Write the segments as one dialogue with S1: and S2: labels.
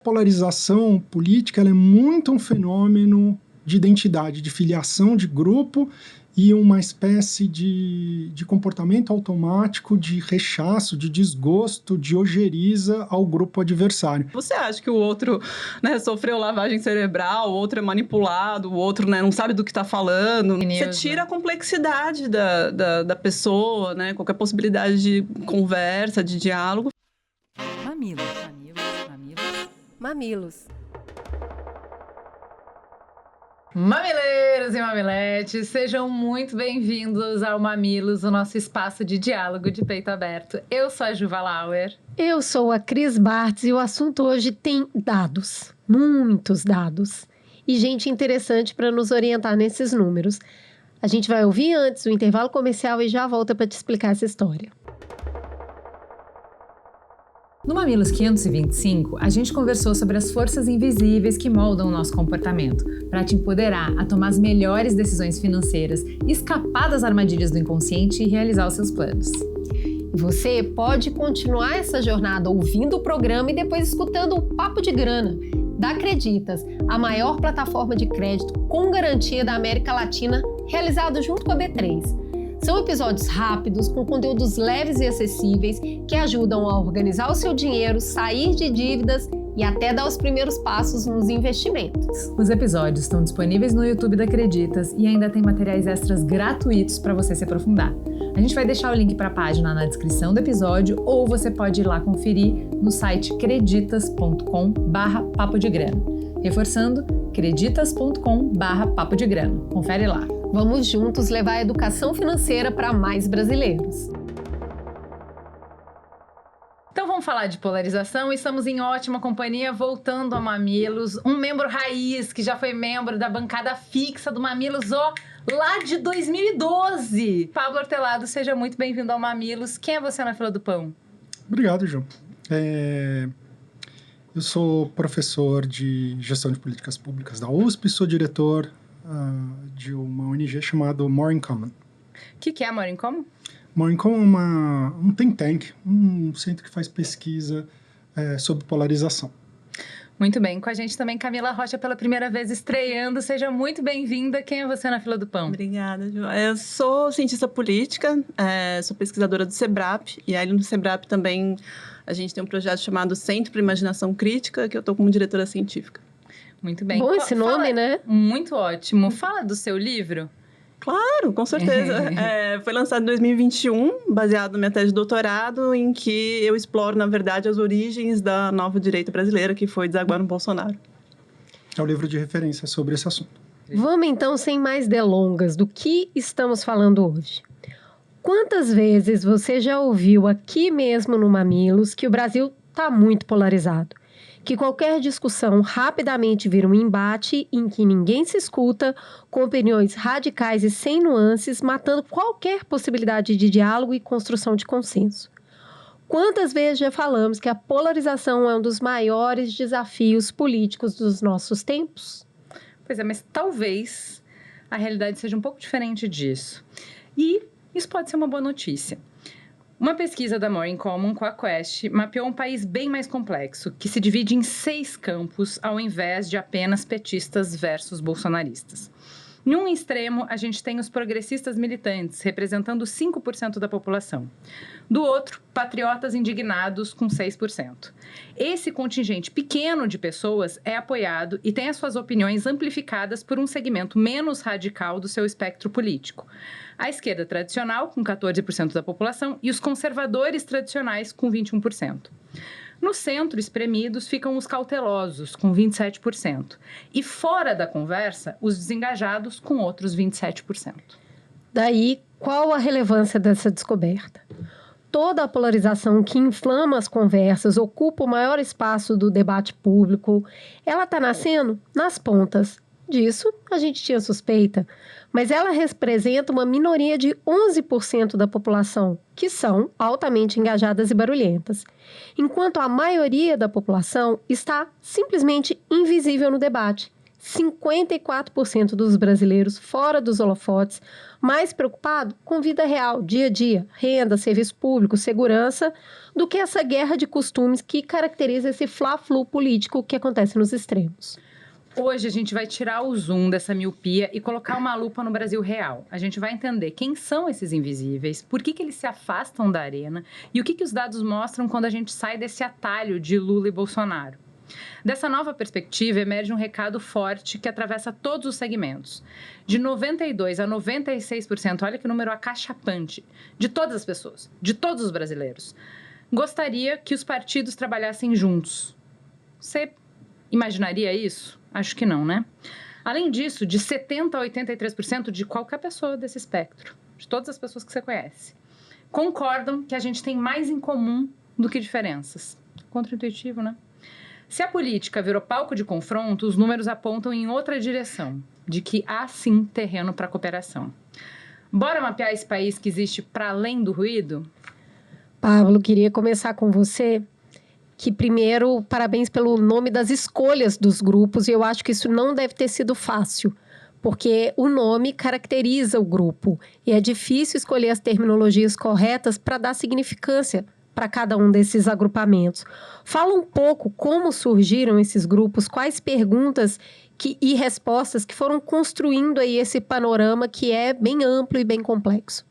S1: Polarização política ela é muito um fenômeno de identidade, de filiação de grupo e uma espécie de comportamento automático de rechaço, de desgosto, de ojeriza ao grupo adversário.
S2: Você acha que o outro, né, sofreu lavagem cerebral, o outro é manipulado, o outro, né, não sabe do que está falando? Você tira a complexidade da pessoa, né, qualquer possibilidade de conversa, de diálogo.
S3: Mamilos.
S4: Mamileiros e mamiletes, sejam muito bem-vindos ao Mamilos, o nosso espaço de diálogo de peito aberto. Eu sou a Juva Lauer.
S3: Eu sou a Cris Bartz e o assunto hoje tem dados, muitos dados, e gente interessante para nos orientar nesses números. A gente vai ouvir antes o intervalo comercial e já volta para te explicar essa história.
S4: No Mamilos 525, a gente conversou sobre as forças invisíveis que moldam o nosso comportamento, para te empoderar a tomar as melhores decisões financeiras, escapar das armadilhas do inconsciente e realizar os seus planos.
S3: Você pode continuar essa jornada ouvindo o programa e depois escutando o Papo de Grana, da Creditas, a maior plataforma de crédito com garantia da América Latina, realizado junto com a B3. São episódios rápidos, com conteúdos leves e acessíveis, que ajudam a organizar o seu dinheiro, sair de dívidas e até dar os primeiros passos nos investimentos.
S4: Os episódios estão disponíveis no YouTube da Creditas e ainda tem materiais extras gratuitos para você se aprofundar. A gente vai deixar o link para a página na descrição do episódio ou você pode ir lá conferir no site creditas.com/papo de grana. Reforçando, creditas.com/papo de grana. Confere lá.
S3: Vamos juntos levar a educação financeira para mais brasileiros.
S4: Então vamos falar de polarização. Estamos em ótima companhia, voltando a Mamilos. Um membro raiz, que já foi membro da bancada fixa do Mamilos, lá de 2012. Pablo Hortelado, seja muito bem-vindo ao Mamilos. Quem é você na fila do pão?
S1: Obrigado, João. Eu sou professor de gestão de políticas públicas da USP, sou diretor de uma ONG chamada More in Common.
S4: O que é More in Common?
S1: More in Common é um think tank, um centro que faz pesquisa sobre polarização.
S4: Muito bem. Com a gente também Camila Rocha, pela primeira vez estreando. Seja muito bem-vinda. Quem é você na fila do pão?
S2: Obrigada, Ju. Eu sou cientista política, sou pesquisadora do SEBRAP, e aí no SEBRAP também a gente tem um projeto chamado Centro para Imaginação Crítica, que eu estou como diretora científica.
S4: Muito bem.
S3: Bom esse nome, né?
S4: Muito ótimo. Fala do seu livro.
S2: Claro, com certeza. Foi lançado em 2021, baseado na minha tese de doutorado, em que eu exploro, na verdade, as origens da nova direita brasileira, que foi desaguar no Bolsonaro.
S1: É o livro de referência sobre esse assunto.
S3: Vamos então, sem mais delongas, do que estamos falando hoje. Quantas vezes você já ouviu aqui mesmo no Mamilos que o Brasil está muito polarizado? Que qualquer discussão rapidamente vira um embate em que ninguém se escuta, com opiniões radicais e sem nuances, matando qualquer possibilidade de diálogo e construção de consenso. Quantas vezes já falamos que a polarização é um dos maiores desafios políticos dos nossos tempos?
S4: Pois é, mas talvez a realidade seja um pouco diferente disso. E isso pode ser uma boa notícia. Uma pesquisa da More in Common com a Quest mapeou um país bem mais complexo, que se divide em 6 campos, ao invés de apenas petistas versus bolsonaristas. Em um extremo, a gente tem os progressistas militantes, representando 5% da população. Do outro, patriotas indignados, com 6%. Esse contingente pequeno de pessoas é apoiado e tem as suas opiniões amplificadas por um segmento menos radical do seu espectro político. A esquerda tradicional, com 14% da população, e os conservadores tradicionais, com 21%. No centro, espremidos, ficam os cautelosos, com 27%. E fora da conversa, os desengajados, com outros 27%.
S3: Daí, qual a relevância dessa descoberta? Toda a polarização que inflama as conversas, ocupa o maior espaço do debate público, ela está nascendo nas pontas. Disso, a gente tinha suspeita, mas ela representa uma minoria de 11% da população, que são altamente engajadas e barulhentas, enquanto a maioria da população está simplesmente invisível no debate, 54% dos brasileiros fora dos holofotes, mais preocupado com vida real, dia a dia, renda, serviço público, segurança, do que essa guerra de costumes que caracteriza esse fla-flu político que acontece nos extremos.
S4: Hoje a gente vai tirar o zoom dessa miopia e colocar uma lupa no Brasil real. A gente vai entender quem são esses invisíveis, por que eles se afastam da arena e o que os dados mostram quando a gente sai desse atalho de Lula e Bolsonaro. Dessa nova perspectiva, emerge um recado forte que atravessa todos os segmentos. De 92% a 96%, olha que número acachapante, de todas as pessoas, de todos os brasileiros, gostaria que os partidos trabalhassem juntos. Você imaginaria isso? Acho que não, né? Além disso, de 70% a 83% de qualquer pessoa desse espectro, de todas as pessoas que você conhece, concordam que a gente tem mais em comum do que diferenças. Contra-intuitivo, né? Se a política virou palco de confronto, os números apontam em outra direção, de que há sim terreno para cooperação. Bora mapear esse país que existe para além do ruído?
S3: Pablo, queria começar com você, que primeiro, parabéns pelo nome das escolhas dos grupos, e eu acho que isso não deve ter sido fácil, porque o nome caracteriza o grupo, e é difícil escolher as terminologias corretas para dar significância para cada um desses agrupamentos. Fala um pouco como surgiram esses grupos, quais perguntas e respostas que foram construindo aí esse panorama que é bem amplo e bem complexo.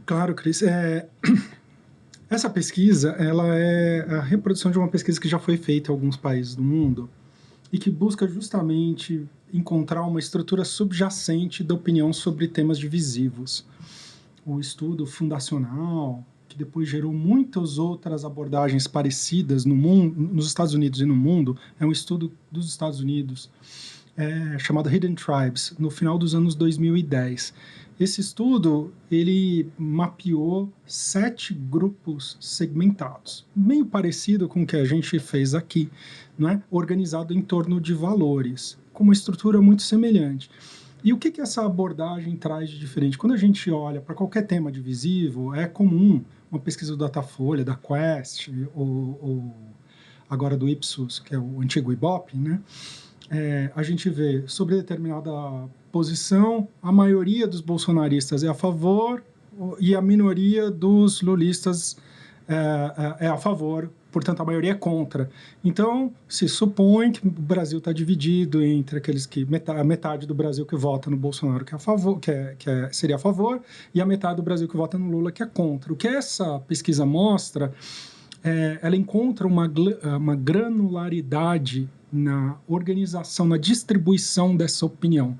S1: Claro, Cris. Essa pesquisa, ela é a reprodução de uma pesquisa que já foi feita em alguns países do mundo e que busca justamente encontrar uma estrutura subjacente da opinião sobre temas divisivos. O estudo fundacional, que depois gerou muitas outras abordagens parecidas no mundo, nos Estados Unidos e no mundo, é um estudo dos Estados Unidos, chamado Hidden Tribes, no final dos anos 2010. Esse estudo, ele mapeou 7 grupos segmentados, meio parecido com o que a gente fez aqui, né? Organizado em torno de valores, com uma estrutura muito semelhante. E o que essa abordagem traz de diferente? Quando a gente olha para qualquer tema divisivo, é comum uma pesquisa do Datafolha, da Quest, ou agora do Ipsos, que é o antigo Ibope, né? A gente vê sobre determinada posição, a maioria dos bolsonaristas é a favor e a minoria dos lulistas é a favor, portanto a maioria é contra. Então se supõe que o Brasil está dividido entre aqueles que a metade do Brasil que vota no Bolsonaro que é a favor, seria a favor, e a metade do Brasil que vota no Lula que é contra. O que essa pesquisa mostra, ela encontra uma granularidade na organização, na distribuição dessa opinião,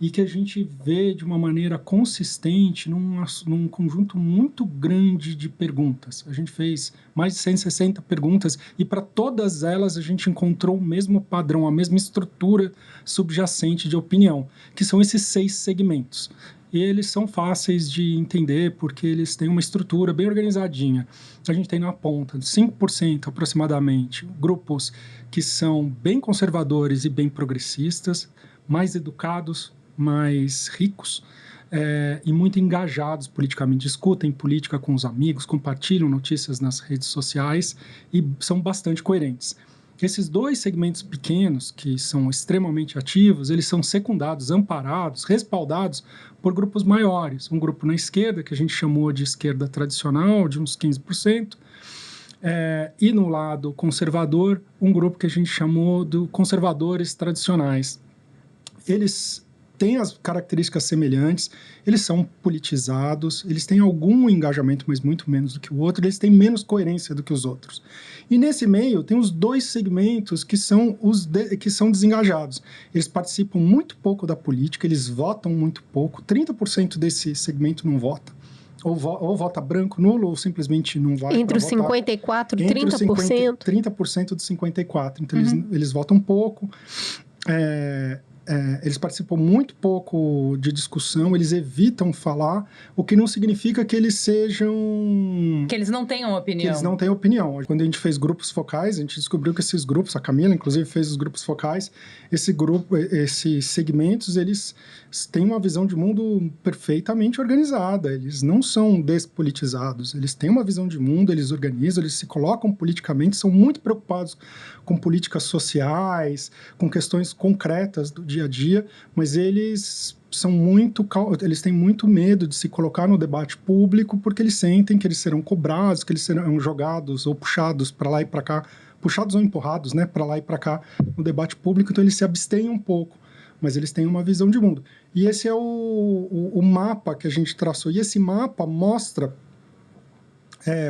S1: e que a gente vê de uma maneira consistente num conjunto muito grande de perguntas. A gente fez mais de 160 perguntas e para todas elas a gente encontrou o mesmo padrão, a mesma estrutura subjacente de opinião, que são esses 6 segmentos. E eles são fáceis de entender porque eles têm uma estrutura bem organizadinha. A gente tem na ponta 5% aproximadamente grupos que são bem conservadores e bem progressistas, mais educados, mais ricos e muito engajados politicamente, discutem política com os amigos, compartilham notícias nas redes sociais e são bastante coerentes. Esses 2 segmentos pequenos, que são extremamente ativos, eles são secundados, amparados, respaldados por grupos maiores. Um grupo na esquerda, que a gente chamou de esquerda tradicional, de uns 15%, e no lado conservador, um grupo que a gente chamou de conservadores tradicionais. Eles têm as características semelhantes, eles são politizados, eles têm algum engajamento, mas muito menos do que o outro, eles têm menos coerência do que os outros. E nesse meio tem os 2 segmentos que são desengajados. Eles participam muito pouco da política, eles votam muito pouco, 30% desse segmento não vota. Ou vota branco, nulo, ou simplesmente não vai.
S3: Entre os 54% e 30%.
S1: 30% de 54%. Então, eles votam pouco. eles participam muito pouco de discussão, eles evitam falar, o que não significa que eles sejam...
S4: Que eles não tenham opinião.
S1: Que eles não têm opinião. Quando a gente fez grupos focais, a gente descobriu que esses grupos, a Camila, inclusive, fez os grupos focais, esses segmentos, eles têm uma visão de mundo perfeitamente organizada, eles não são despolitizados, eles têm uma visão de mundo, eles organizam, eles se colocam politicamente, são muito preocupados com políticas sociais, com questões concretas do dia a dia, mas eles têm muito medo de se colocar no debate público porque eles sentem que eles serão cobrados, que eles serão jogados ou puxados para lá e para cá, puxados ou empurrados, né, para lá e para cá no debate público, então eles se abstêm um pouco, mas eles têm uma visão de mundo. E esse é o mapa que a gente traçou, e esse mapa mostra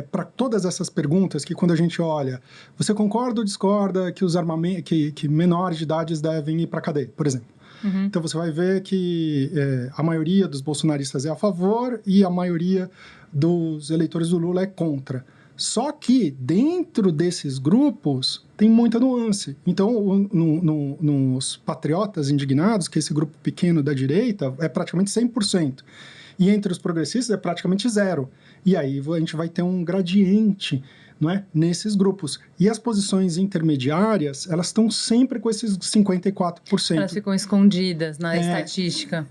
S1: para todas essas perguntas que quando a gente olha, você concorda ou discorda que os que menores de idade devem ir para a cadeia, por exemplo? Uhum. Então você vai ver que a maioria dos bolsonaristas é a favor e a maioria dos eleitores do Lula é contra. Só que dentro desses grupos tem muita nuance. Então, nos patriotas indignados, que é esse grupo pequeno da direita, é praticamente 100%. E entre os progressistas é praticamente 0%. E aí a gente vai ter um gradiente, não é, nesses grupos. E as posições intermediárias, elas estão sempre com esses 54%.
S4: Elas ficam escondidas na estatística.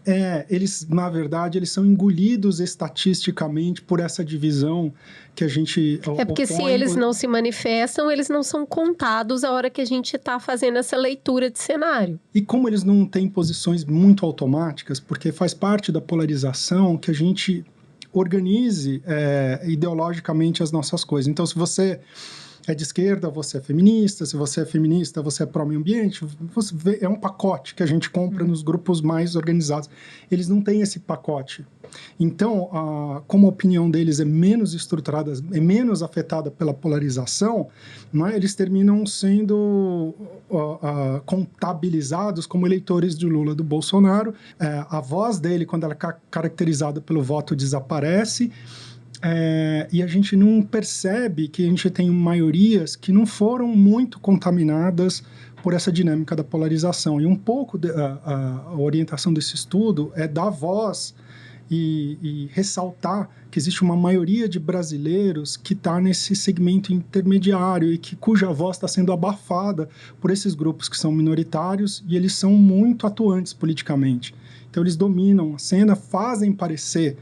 S1: Eles, na verdade, eles são engolidos estatisticamente por essa divisão que a gente
S3: porque se eles não se manifestam, eles não são contados a hora que a gente está fazendo essa leitura de cenário.
S1: E como eles não têm posições muito automáticas, porque faz parte da polarização que a gente organize ideologicamente as nossas coisas. Então, se você é de esquerda, você é feminista, se você é feminista, você é pró-meio ambiente, é um pacote que a gente compra nos grupos mais organizados. Eles não têm esse pacote. Então, como a opinião deles é menos estruturada, é menos afetada pela polarização, não é? Eles terminam sendo contabilizados como eleitores de Lula, do Bolsonaro. A voz dele, quando ela é caracterizada pelo voto, desaparece. E a gente não percebe que a gente tem maiorias que não foram muito contaminadas por essa dinâmica da polarização. E um pouco a orientação desse estudo é dar voz e ressaltar que existe uma maioria de brasileiros que está nesse segmento intermediário e cuja voz está sendo abafada por esses grupos que são minoritários e eles são muito atuantes politicamente. Então eles dominam a cena, fazem parecer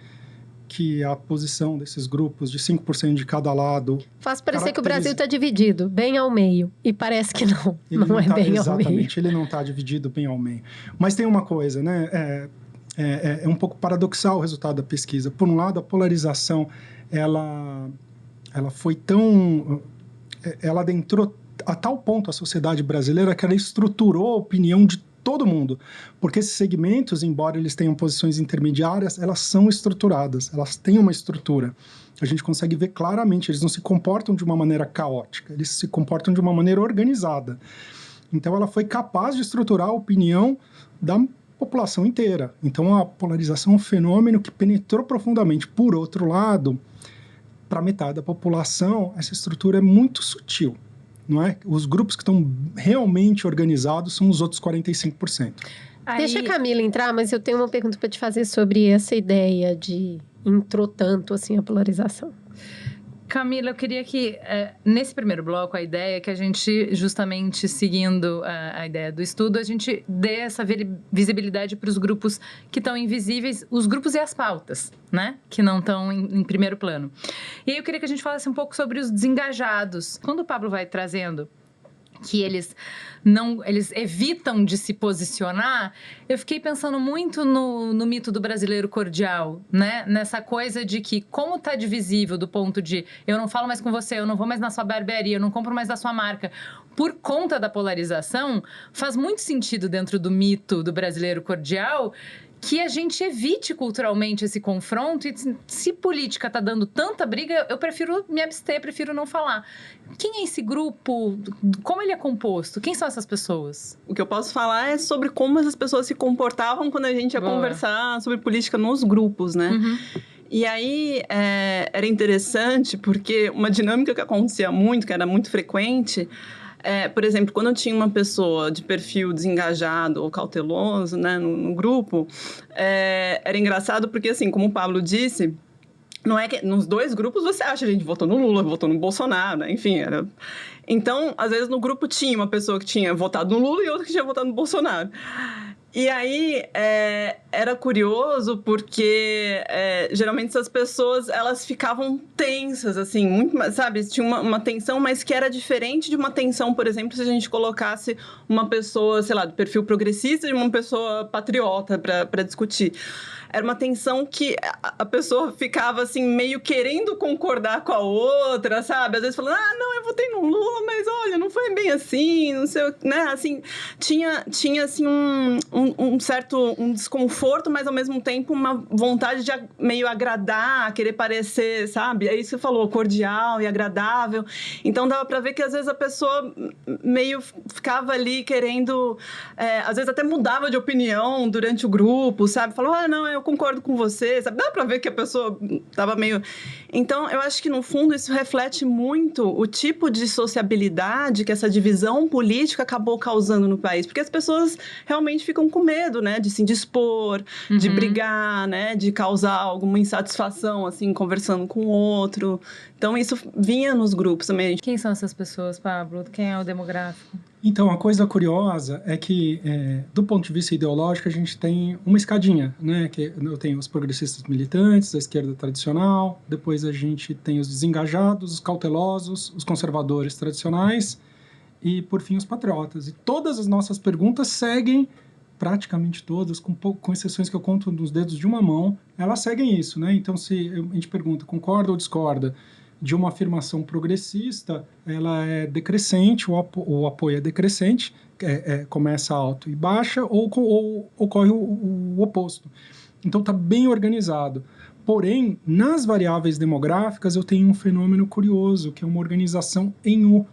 S1: que a posição desses grupos de 5% de cada lado...
S3: Faz parecer que o Brasil está dividido, bem ao meio. E parece que não é bem ao meio.
S1: Exatamente, ele não está dividido bem ao meio. Mas tem uma coisa, né? É um pouco paradoxal o resultado da pesquisa. Por um lado, a polarização, ela foi tão... Ela adentrou a tal ponto a sociedade brasileira que ela estruturou a opinião de todo mundo, porque esses segmentos, embora eles tenham posições intermediárias, elas são estruturadas, elas têm uma estrutura. A gente consegue ver claramente, eles não se comportam de uma maneira caótica, eles se comportam de uma maneira organizada. Então ela foi capaz de estruturar a opinião da população inteira. Então a polarização é um fenômeno que penetrou profundamente. Por outro lado, para metade da população, essa estrutura é muito sutil. Não é? Os grupos que estão realmente organizados são os outros 45%.
S3: Deixa a Camila entrar, mas eu tenho uma pergunta para te fazer sobre essa ideia de entrou tanto assim a polarização.
S4: Camila, eu queria que, nesse primeiro bloco, a ideia é que a gente, justamente seguindo a ideia do estudo, a gente dê essa visibilidade para os grupos que estão invisíveis, os grupos e as pautas, né? Que não estão em primeiro plano. E aí eu queria que a gente falasse um pouco sobre os desengajados. Quando o Pablo vai trazendo que eles evitam de se posicionar, eu fiquei pensando muito no mito do brasileiro cordial, né? Nessa coisa de que, como tá divisível do ponto de eu não falo mais com você, eu não vou mais na sua barbearia, eu não compro mais da sua marca, por conta da polarização, faz muito sentido dentro do mito do brasileiro cordial que a gente evite culturalmente esse confronto e se política tá dando tanta briga, eu prefiro me abster, prefiro não falar. Quem é esse grupo? Como ele é composto? Quem são essas pessoas?
S2: O que eu posso falar é sobre como essas pessoas se comportavam quando a gente ia conversar sobre política nos grupos, né? Uhum. E aí, era interessante porque uma dinâmica que acontecia muito, que era muito frequente, por exemplo, quando eu tinha uma pessoa de perfil desengajado ou cauteloso, né, no grupo, era engraçado porque, assim, como o Pablo disse, não é que nos dois grupos você acha, a gente votou no Lula, votou no Bolsonaro, né? Enfim, era... Então, às vezes, no grupo tinha uma pessoa que tinha votado no Lula e outra que tinha votado no Bolsonaro. E aí, era curioso porque, geralmente, essas pessoas, elas ficavam tensas, assim, muito, sabe? Tinha uma tensão, mas que era diferente de uma tensão, por exemplo, se a gente colocasse uma pessoa, sei lá, do perfil progressista e uma pessoa patriota para discutir. Era uma tensão que a pessoa ficava, assim, meio querendo concordar com a outra, sabe? Às vezes falando, não, eu votei no Lula, mas olha, não foi bem assim, não sei, né? Assim, tinha assim, um certo desconforto, mas ao mesmo tempo uma vontade de meio agradar, querer parecer, sabe? É isso que você falou, cordial e agradável. Então, dava pra ver que às vezes a pessoa meio ficava ali querendo, às vezes até mudava de opinião durante o grupo, sabe? Falou, não, eu concordo com você, sabe? Dá pra ver que a pessoa tava meio... Então, eu acho que, no fundo, isso reflete muito o tipo de sociabilidade que essa divisão política acabou causando no país. Porque as pessoas realmente ficam com medo, né? De se indispor, de brigar, né? De causar alguma insatisfação, assim, conversando com o outro. Então, isso vinha nos grupos também.
S4: Quem são essas pessoas, Pablo? Quem é o demográfico?
S1: Então, a coisa curiosa é que, do ponto de vista ideológico, a gente tem uma escadinha, né? Que eu tenho os progressistas militantes, a esquerda tradicional, depois a gente tem os desengajados, os cautelosos, os conservadores tradicionais e, por fim, os patriotas. E todas as nossas perguntas seguem, praticamente todas, com exceções que eu conto nos dedos de uma mão, elas seguem isso, né? Então, se a gente pergunta, concorda ou discorda de uma afirmação progressista, ela é decrescente, o apoio é decrescente, começa alto e baixa, ou ocorre o oposto. Então, está bem organizado. Porém, nas variáveis demográficas, eu tenho um fenômeno curioso, que é uma organização em U.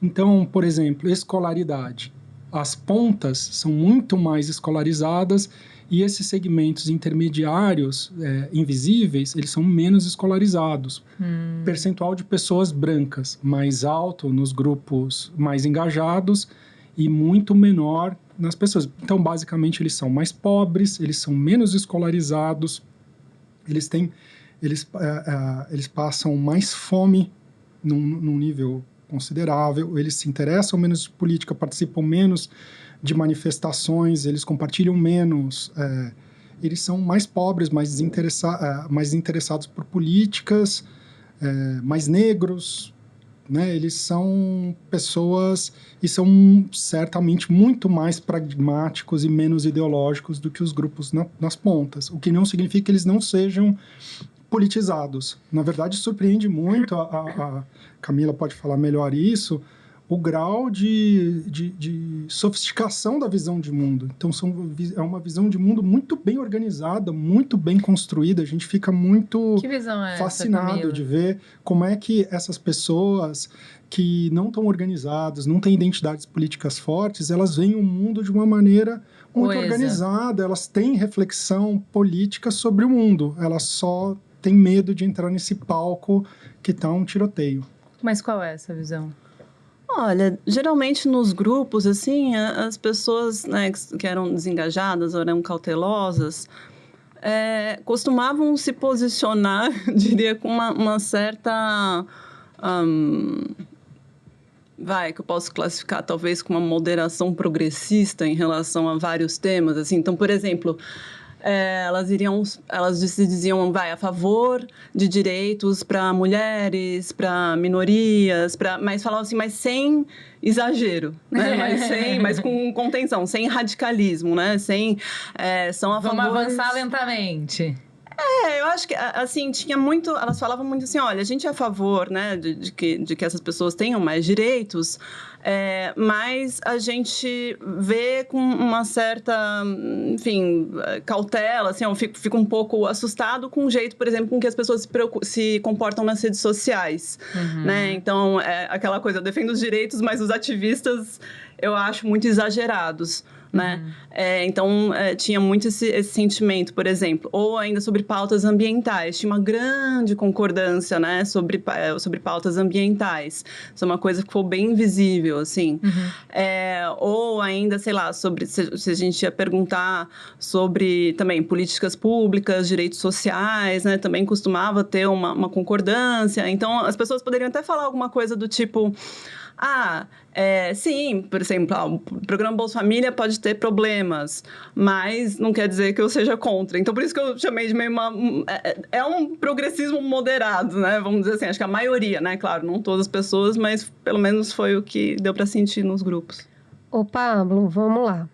S1: Então, por exemplo, escolaridade. As pontas são muito mais escolarizadas e esses segmentos intermediários, invisíveis, eles são menos escolarizados. Percentual de pessoas brancas mais alto nos grupos mais engajados e muito menor nas pessoas. Então, basicamente, eles são mais pobres, eles são menos escolarizados, eles passam mais fome num nível considerável, eles se interessam menos de política, participam menos de manifestações, eles compartilham menos, eles são mais pobres, mais interessados por políticas, mais negros, né? Eles são pessoas e são certamente muito mais pragmáticos e menos ideológicos do que os grupos nas pontas, o que não significa que eles não sejam politizados. Na verdade, surpreende muito, a Camila pode falar melhor isso, o grau de sofisticação da visão de mundo. Então, é uma visão de mundo muito bem organizada, muito bem construída. A gente fica muito fascinado de ver como é que essas pessoas que não estão organizadas, não têm identidades políticas fortes, elas veem o mundo de uma maneira muito organizada, elas têm reflexão política sobre o mundo, elas só têm medo de entrar nesse palco que está um tiroteio.
S4: Mas qual é essa visão?
S2: Olha, geralmente nos grupos, assim, as pessoas, né, que eram desengajadas ou eram cautelosas, costumavam se posicionar, diria, com uma certa... que eu posso classificar talvez com uma moderação progressista em relação a vários temas, assim. Então, por exemplo... elas se diziam a favor de direitos para mulheres, para minorias, mas falavam assim, mas sem exagero, né? mas com contenção, sem radicalismo, né? São a favor...
S4: Vamos avançar lentamente.
S2: Eu acho que, assim, tinha muito... Elas falavam muito assim, olha, a gente é a favor, né, de que essas pessoas tenham mais direitos, mas a gente vê com uma certa, enfim, cautela, assim, eu fico um pouco assustado com o jeito, por exemplo, com que as pessoas se comportam nas redes sociais, né? Então, aquela coisa, eu defendo os direitos, mas os ativistas... eu acho muito exagerados. Né? Então, tinha muito esse sentimento, por exemplo, ou ainda sobre pautas ambientais, tinha uma grande concordância, né, sobre pautas ambientais. Isso é uma coisa que ficou bem visível, assim. Ou ainda, sei lá, sobre se a gente ia perguntar sobre também políticas públicas, direitos sociais, né, também costumava ter uma concordância. Então, as pessoas poderiam até falar alguma coisa do tipo... sim, por exemplo, o programa Bolsa Família pode ter problemas, mas não quer dizer que eu seja contra. Então, por isso que eu chamei de meio um progressismo moderado, né? Vamos dizer assim, acho que a maioria, né? Claro, não todas as pessoas, mas pelo menos foi o que deu para sentir nos grupos.
S3: Ô, Pablo, vamos lá.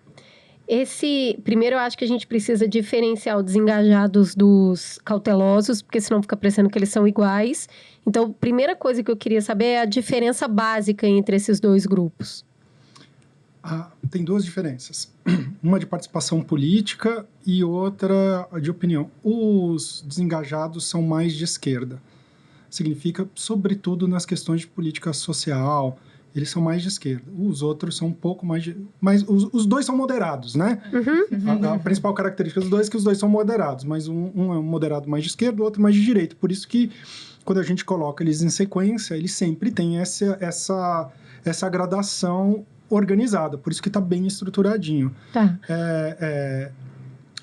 S3: Primeiro, eu acho que a gente precisa diferenciar os desengajados dos cautelosos, porque senão fica parecendo que eles são iguais. Então, a primeira coisa que eu queria saber é a diferença básica entre esses dois grupos.
S1: Tem duas diferenças. Uma de participação política e outra de opinião. Os desengajados são mais de esquerda. Significa, sobretudo, nas questões de política social... Eles são mais de esquerda. Os outros são um pouco mais de... Mas os dois são moderados, né? A principal característica dos dois é que os dois são moderados. Mas um é um moderado mais de esquerda, o outro mais de direita. Por isso que, quando a gente coloca eles em sequência, eles sempre têm essa gradação organizada. Por isso que está bem estruturadinho.
S3: Tá.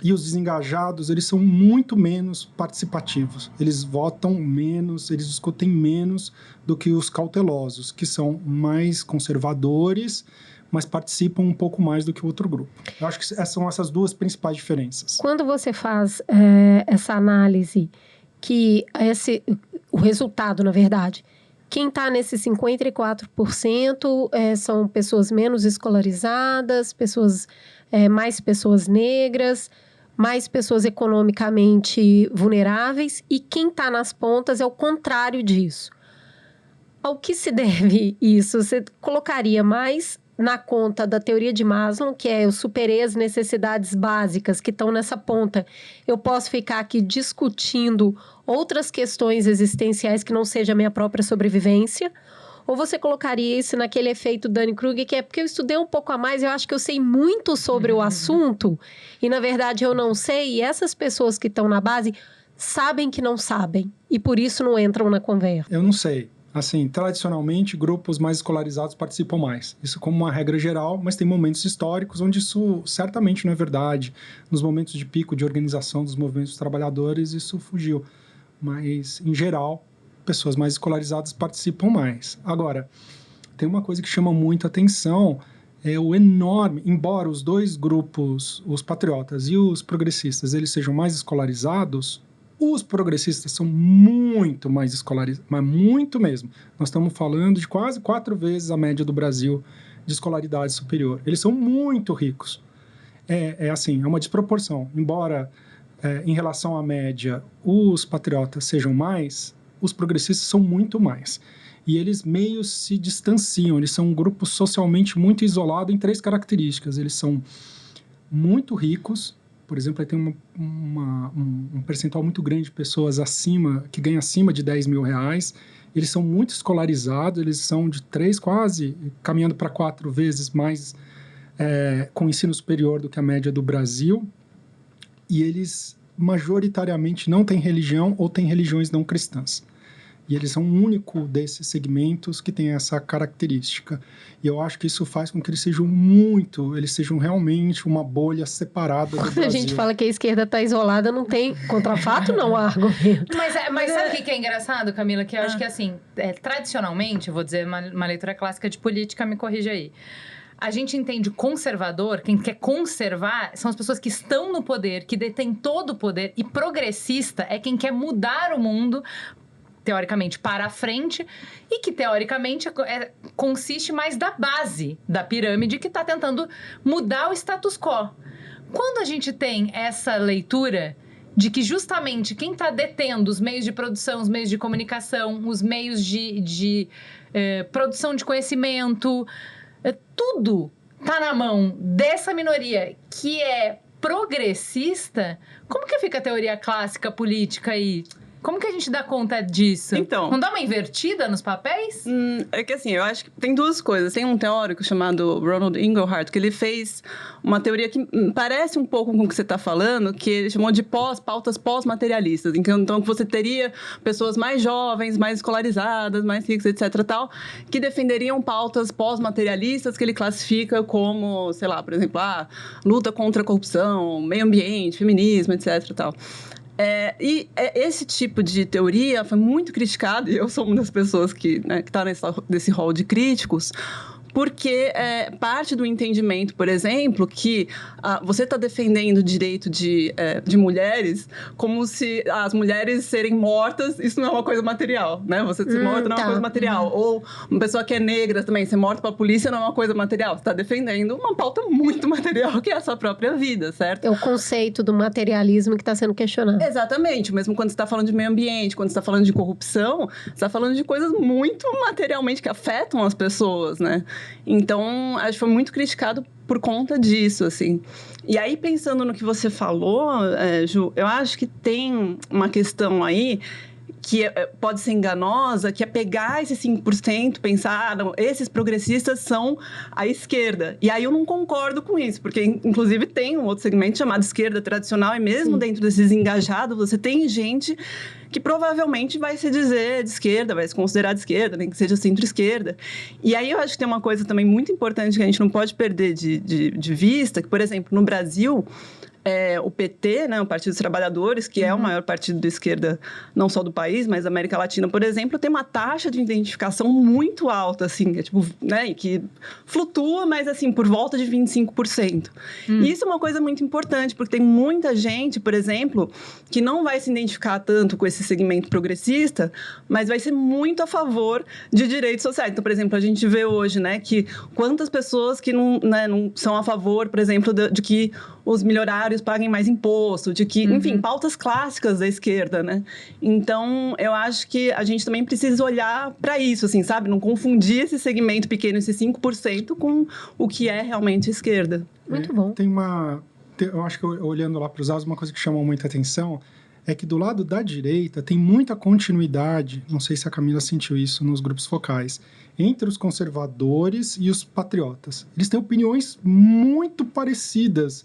S1: E os desengajados, eles são muito menos participativos. Eles votam menos, eles discutem menos do que os cautelosos, que são mais conservadores, mas participam um pouco mais do que o outro grupo. Eu acho que são essas duas principais diferenças.
S3: Quando você faz essa análise, o resultado, na verdade, quem está nesse 54% são pessoas menos escolarizadas, mais pessoas negras, mais pessoas economicamente vulneráveis, e quem está nas pontas é o contrário disso. Ao que se deve isso? Você colocaria mais na conta da teoria de Maslow, que eu superei as necessidades básicas que estão nessa ponta. Eu posso ficar aqui discutindo outras questões existenciais que não seja a minha própria sobrevivência? Ou você colocaria isso naquele efeito Dunning-Kruger, que é porque eu estudei um pouco a mais, eu acho que eu sei muito sobre o assunto, e na verdade eu não sei, e essas pessoas que estão na base sabem que não sabem, e por isso não entram na conversa.
S1: Eu não sei. Assim, tradicionalmente, grupos mais escolarizados participam mais. Isso como uma regra geral, mas tem momentos históricos onde isso certamente não é verdade. Nos momentos de pico de organização dos movimentos dos trabalhadores, isso fugiu. Mas, em geral, pessoas mais escolarizadas participam mais. Agora, tem uma coisa que chama muito atenção, é o enorme... Embora os dois grupos, os patriotas e os progressistas, eles sejam mais escolarizados, os progressistas são muito mais escolarizados, mas muito mesmo. Nós estamos falando de quase 4 vezes a média do Brasil de escolaridade superior. Eles são muito ricos. Assim, é uma desproporção. Embora, em relação à média, os patriotas sejam mais, os progressistas são muito mais. E eles meio se distanciam. Eles são um grupo socialmente muito isolado em 3 características. Eles são muito ricos. Por exemplo, tem um percentual muito grande de pessoas que ganham acima de 10 mil reais. Eles são muito escolarizados, eles são de 3, quase, caminhando para 4 vezes mais com ensino superior do que a média do Brasil. E eles, majoritariamente, não têm religião ou têm religiões não cristãs. E eles são o único desses segmentos que tem essa característica. E eu acho que isso faz com que eles sejam realmente uma bolha separada do Brasil.
S3: Quando a gente fala que a esquerda está isolada, não tem contrafato, não há argumento.
S4: Mas sabe o que é engraçado, Camila? Que eu acho que, assim, tradicionalmente, eu vou dizer uma leitura clássica de política, me corrija aí. A gente entende conservador, quem quer conservar, são as pessoas que estão no poder, que detêm todo o poder. E progressista é quem quer mudar o mundo, teoricamente, para a frente, e que, teoricamente, consiste mais da base da pirâmide, que está tentando mudar o status quo. Quando a gente tem essa leitura de que, justamente, quem está detendo os meios de produção, os meios de comunicação, os meios de produção de conhecimento, tudo está na mão dessa minoria que é progressista, como que fica a teoria clássica política aí? Como que a gente dá conta disso?
S2: Então,
S4: não dá uma invertida nos papéis?
S2: É que assim, eu acho que tem duas coisas. Tem um teórico chamado Ronald Inglehart, que ele fez uma teoria que parece um pouco com o que você está falando, que ele chamou de pautas pós-materialistas. Então, você teria pessoas mais jovens, mais escolarizadas, mais ricas, etc. tal, que defenderiam pautas pós-materialistas que ele classifica como, sei lá, por exemplo, luta contra a corrupção, meio ambiente, feminismo, etc. tal. Esse tipo de teoria foi muito criticado, e eu sou uma das pessoas que está nesse hall de críticos, porque parte do entendimento, por exemplo, que você está defendendo o direito de mulheres como se as mulheres serem mortas, isso não é uma coisa material, né? Você ser morta não é uma coisa material. Ou uma pessoa que é negra também, ser morta pela polícia não é uma coisa material. Você está defendendo uma pauta muito material, que é a sua própria vida, certo?
S3: É o conceito do materialismo que está sendo questionado.
S2: Exatamente. Mesmo quando você está falando de meio ambiente, quando você está falando de corrupção, você está falando de coisas muito materialmente que afetam as pessoas, né? Então, acho que foi muito criticado por conta disso, assim. E aí, pensando no que você falou, Ju, eu acho que tem uma questão aí que pode ser enganosa, que é pegar esses 5%, pensar, não, esses progressistas são a esquerda. E aí eu não concordo com isso, porque, inclusive, tem um outro segmento chamado esquerda tradicional, e mesmo dentro desses engajados, você tem gente que provavelmente vai se dizer de esquerda, vai se considerar de esquerda, nem que seja centro-esquerda. E aí eu acho que tem uma coisa também muito importante que a gente não pode perder de vista, que, por exemplo, no Brasil, o PT, né, o Partido dos Trabalhadores, que é o maior partido de esquerda, não só do país, mas da América Latina, por exemplo, tem uma taxa de identificação muito alta, assim, né, que flutua, mas assim, por volta de 25%. E isso é uma coisa muito importante, porque tem muita gente, por exemplo, que não vai se identificar tanto com esse segmento progressista, mas vai ser muito a favor de direitos sociais. Então, por exemplo, a gente vê hoje, né, que quantas pessoas que não são a favor, por exemplo, de que os milionários paguem mais imposto, de que, enfim, pautas clássicas da esquerda, né? Então, eu acho que a gente também precisa olhar para isso, assim, sabe? Não confundir esse segmento pequeno, esse 5%, com o que é realmente esquerda.
S3: Muito bom.
S1: Eu acho que olhando lá para os dados, uma coisa que chamou muita atenção é que do lado da direita tem muita continuidade, não sei se a Camila sentiu isso nos grupos focais, entre os conservadores e os patriotas. Eles têm opiniões muito parecidas.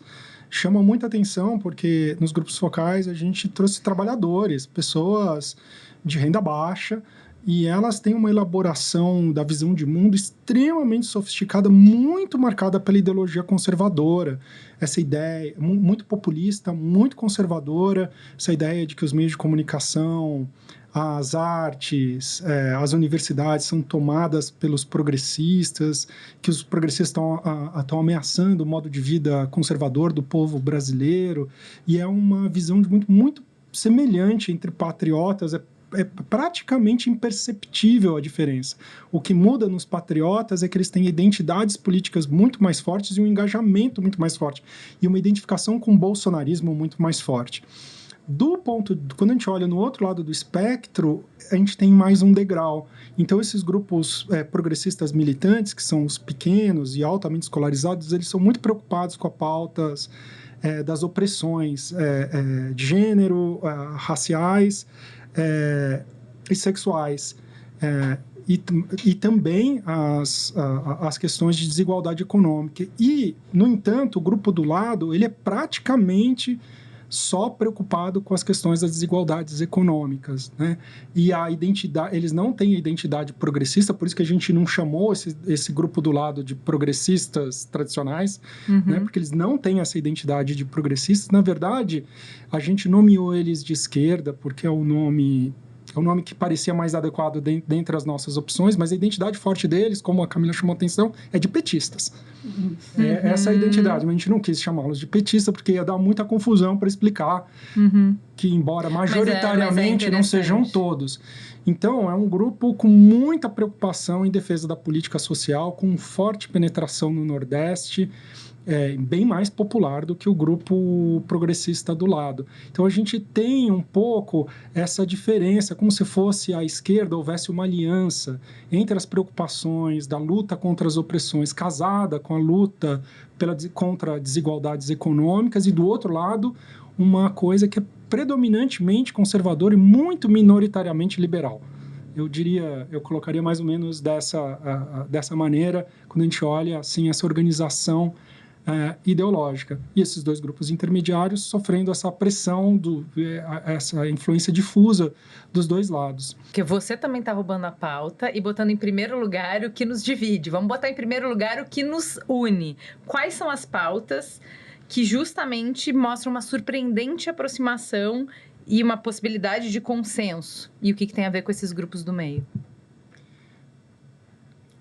S1: Chama muita atenção porque nos grupos focais a gente trouxe trabalhadores, pessoas de renda baixa, e elas têm uma elaboração da visão de mundo extremamente sofisticada, muito marcada pela ideologia conservadora. Essa ideia muito populista, muito conservadora, essa ideia de que os meios de comunicação, as artes, as universidades são tomadas pelos progressistas, que os progressistas estão ameaçando o modo de vida conservador do povo brasileiro, e é uma visão muito semelhante entre patriotas. É praticamente imperceptível a diferença. O que muda nos patriotas é que eles têm identidades políticas muito mais fortes e um engajamento muito mais forte, e uma identificação com o bolsonarismo muito mais forte. Quando a gente olha no outro lado do espectro, a gente tem mais um degrau. Então, esses grupos progressistas militantes, que são os pequenos e altamente escolarizados, eles são muito preocupados com as pautas das opressões de gênero, raciais e sexuais. E também as questões de desigualdade econômica. E, no entanto, o grupo do lado, ele é praticamente só preocupado com as questões das desigualdades econômicas, né? E a identidade, eles não têm a identidade progressista, por isso que a gente não chamou esse grupo do lado de progressistas tradicionais, né? Porque eles não têm essa identidade de progressistas. Na verdade, a gente nomeou eles de esquerda porque é o nome que parecia mais adequado dentre as nossas opções, mas a identidade forte deles, como a Camila chamou a atenção, é de petistas. Essa é a identidade, mas a gente não quis chamá-los de petista porque ia dar muita confusão para explicar que, embora majoritariamente não sejam todos. Então, é um grupo com muita preocupação em defesa da política social, com forte penetração no Nordeste, bem mais popular do que o grupo progressista do lado. Então, a gente tem um pouco essa diferença, como se fosse a esquerda houvesse uma aliança entre as preocupações da luta contra as opressões, casada com a luta contra desigualdades econômicas, e do outro lado, uma coisa que é predominantemente conservador e muito minoritariamente liberal. Eu colocaria mais ou menos dessa maneira, quando a gente olha assim, essa organização ideológica. E esses dois grupos intermediários sofrendo essa pressão, essa influência difusa dos dois lados.
S4: Porque você também está roubando a pauta e botando em primeiro lugar o que nos divide. Vamos botar em primeiro lugar o que nos une. Quais são as pautas que justamente mostram uma surpreendente aproximação e uma possibilidade de consenso? E o que tem a ver com esses grupos do meio?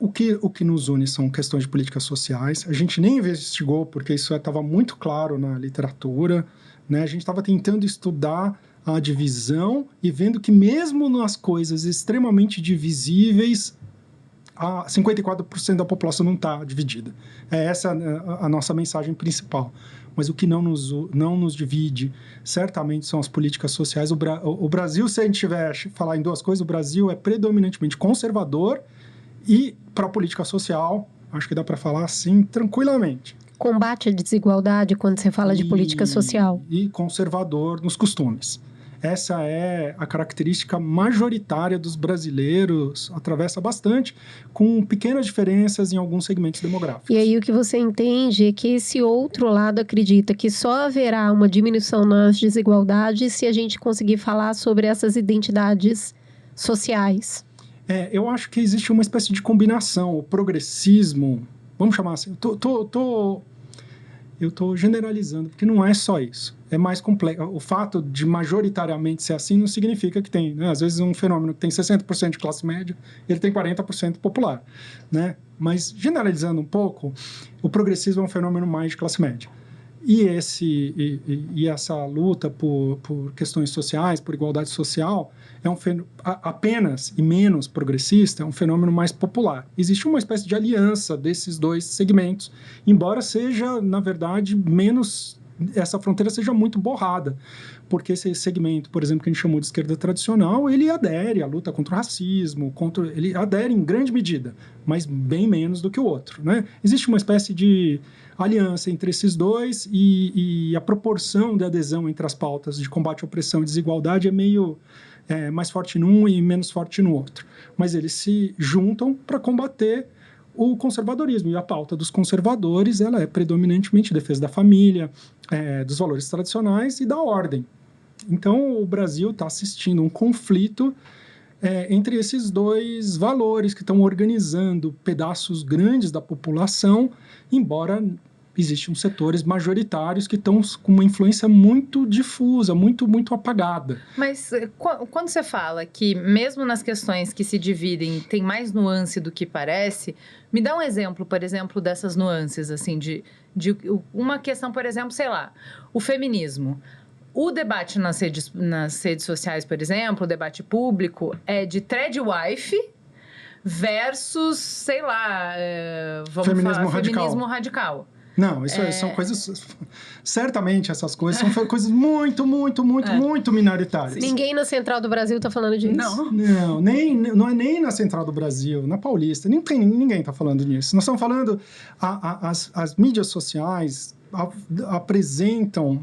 S1: O que nos une são questões de políticas sociais. A gente nem investigou, porque isso estava muito claro na literatura, né? A gente estava tentando estudar a divisão e vendo que mesmo nas coisas extremamente divisíveis, 54% da população não está dividida. Essa a nossa mensagem principal. Mas o que não nos divide, certamente, são as políticas sociais. O Brasil, se a gente tiver falar em duas coisas, o Brasil é predominantemente conservador e para a política social, acho que dá para falar assim, tranquilamente.
S3: Combate à desigualdade quando você fala de política social.
S1: E conservador nos costumes. Essa é a característica majoritária dos brasileiros, atravessa bastante, com pequenas diferenças em alguns segmentos demográficos.
S3: E aí o que você entende é que esse outro lado acredita que só haverá uma diminuição nas desigualdades se a gente conseguir falar sobre essas identidades sociais.
S1: Eu acho que existe uma espécie de combinação. O progressismo, vamos chamar assim, eu estou generalizando, porque não é só isso. É mais complexo. O fato de majoritariamente ser assim não significa que tem, né? Às vezes um fenômeno que tem 60% de classe média, ele tem 40% popular, né? Mas, generalizando um pouco, o progressismo é um fenômeno mais de classe média. E essa luta por questões sociais, por igualdade social, é um fenômeno apenas e menos progressista, é um fenômeno mais popular. Existe uma espécie de aliança desses dois segmentos, embora seja, na verdade, essa fronteira seja muito borrada, porque esse segmento, por exemplo, que a gente chamou de esquerda tradicional, ele adere à luta contra o racismo, ele adere em grande medida, mas bem menos do que o outro, né? Existe uma espécie de aliança entre esses dois e a proporção de adesão entre as pautas de combate à opressão e desigualdade é meio mais forte num e menos forte no outro. Mas eles se juntam para combater o conservadorismo. E a pauta dos conservadores ela é predominantemente defesa da família, dos valores tradicionais e da ordem. Então, o Brasil está assistindo um conflito entre esses dois valores que estão organizando pedaços grandes da população, embora existam setores majoritários que estão com uma influência muito difusa, muito, muito apagada.
S4: Mas quando você fala que mesmo nas questões que se dividem tem mais nuance do que parece, me dá um exemplo, por exemplo, dessas nuances, assim, de uma questão, por exemplo, sei lá, o feminismo. O debate nas redes sociais, por exemplo, o debate público é de threadwife versus, sei lá, feminismo radical.
S1: Não, isso são coisas... Certamente essas coisas são coisas muito, muito, muito, muito minoritárias.
S3: Ninguém na Central do Brasil está falando disso.
S1: Não é nem na Central do Brasil, na Paulista. Ninguém está falando disso. Nós estamos falando... As mídias sociais apresentam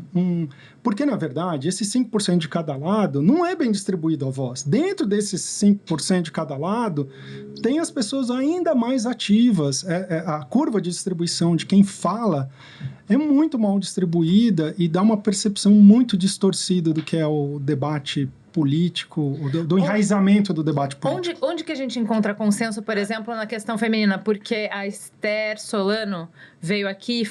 S1: Porque, na verdade, esse 5% de cada lado não é bem distribuído a voz. Dentro desses 5% de cada lado, tem as pessoas ainda mais ativas. A curva de distribuição de quem fala é muito mal distribuída e dá uma percepção muito distorcida do que é o debate político, do enraizamento do debate político.
S4: Onde que a gente encontra consenso, por exemplo, na questão feminina? Porque a Esther Solano veio aqui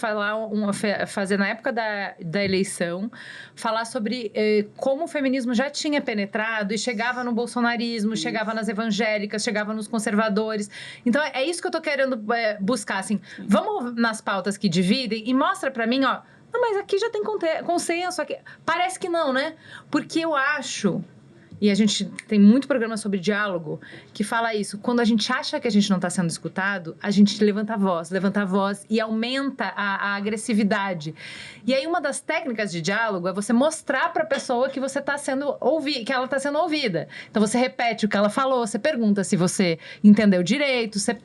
S4: fazer na época da eleição, falar sobre como o feminismo já tinha penetrado e chegava no bolsonarismo, chegava nas evangélicas, chegava nos conservadores. Então, é isso que eu tô querendo buscar, assim. Vamos nas pautas que dividem e mostra pra mim, ó, não, mas aqui já tem consenso. Aqui. Parece que não, né? Porque eu acho e a gente tem muito programa sobre diálogo, que fala isso. Quando a gente acha que a gente não está sendo escutado, a gente levanta a voz e aumenta a agressividade. E aí, uma das técnicas de diálogo é você mostrar para a pessoa que você está sendo que ela está sendo ouvida. Então, você repete o que ela falou, você pergunta se você entendeu direito, você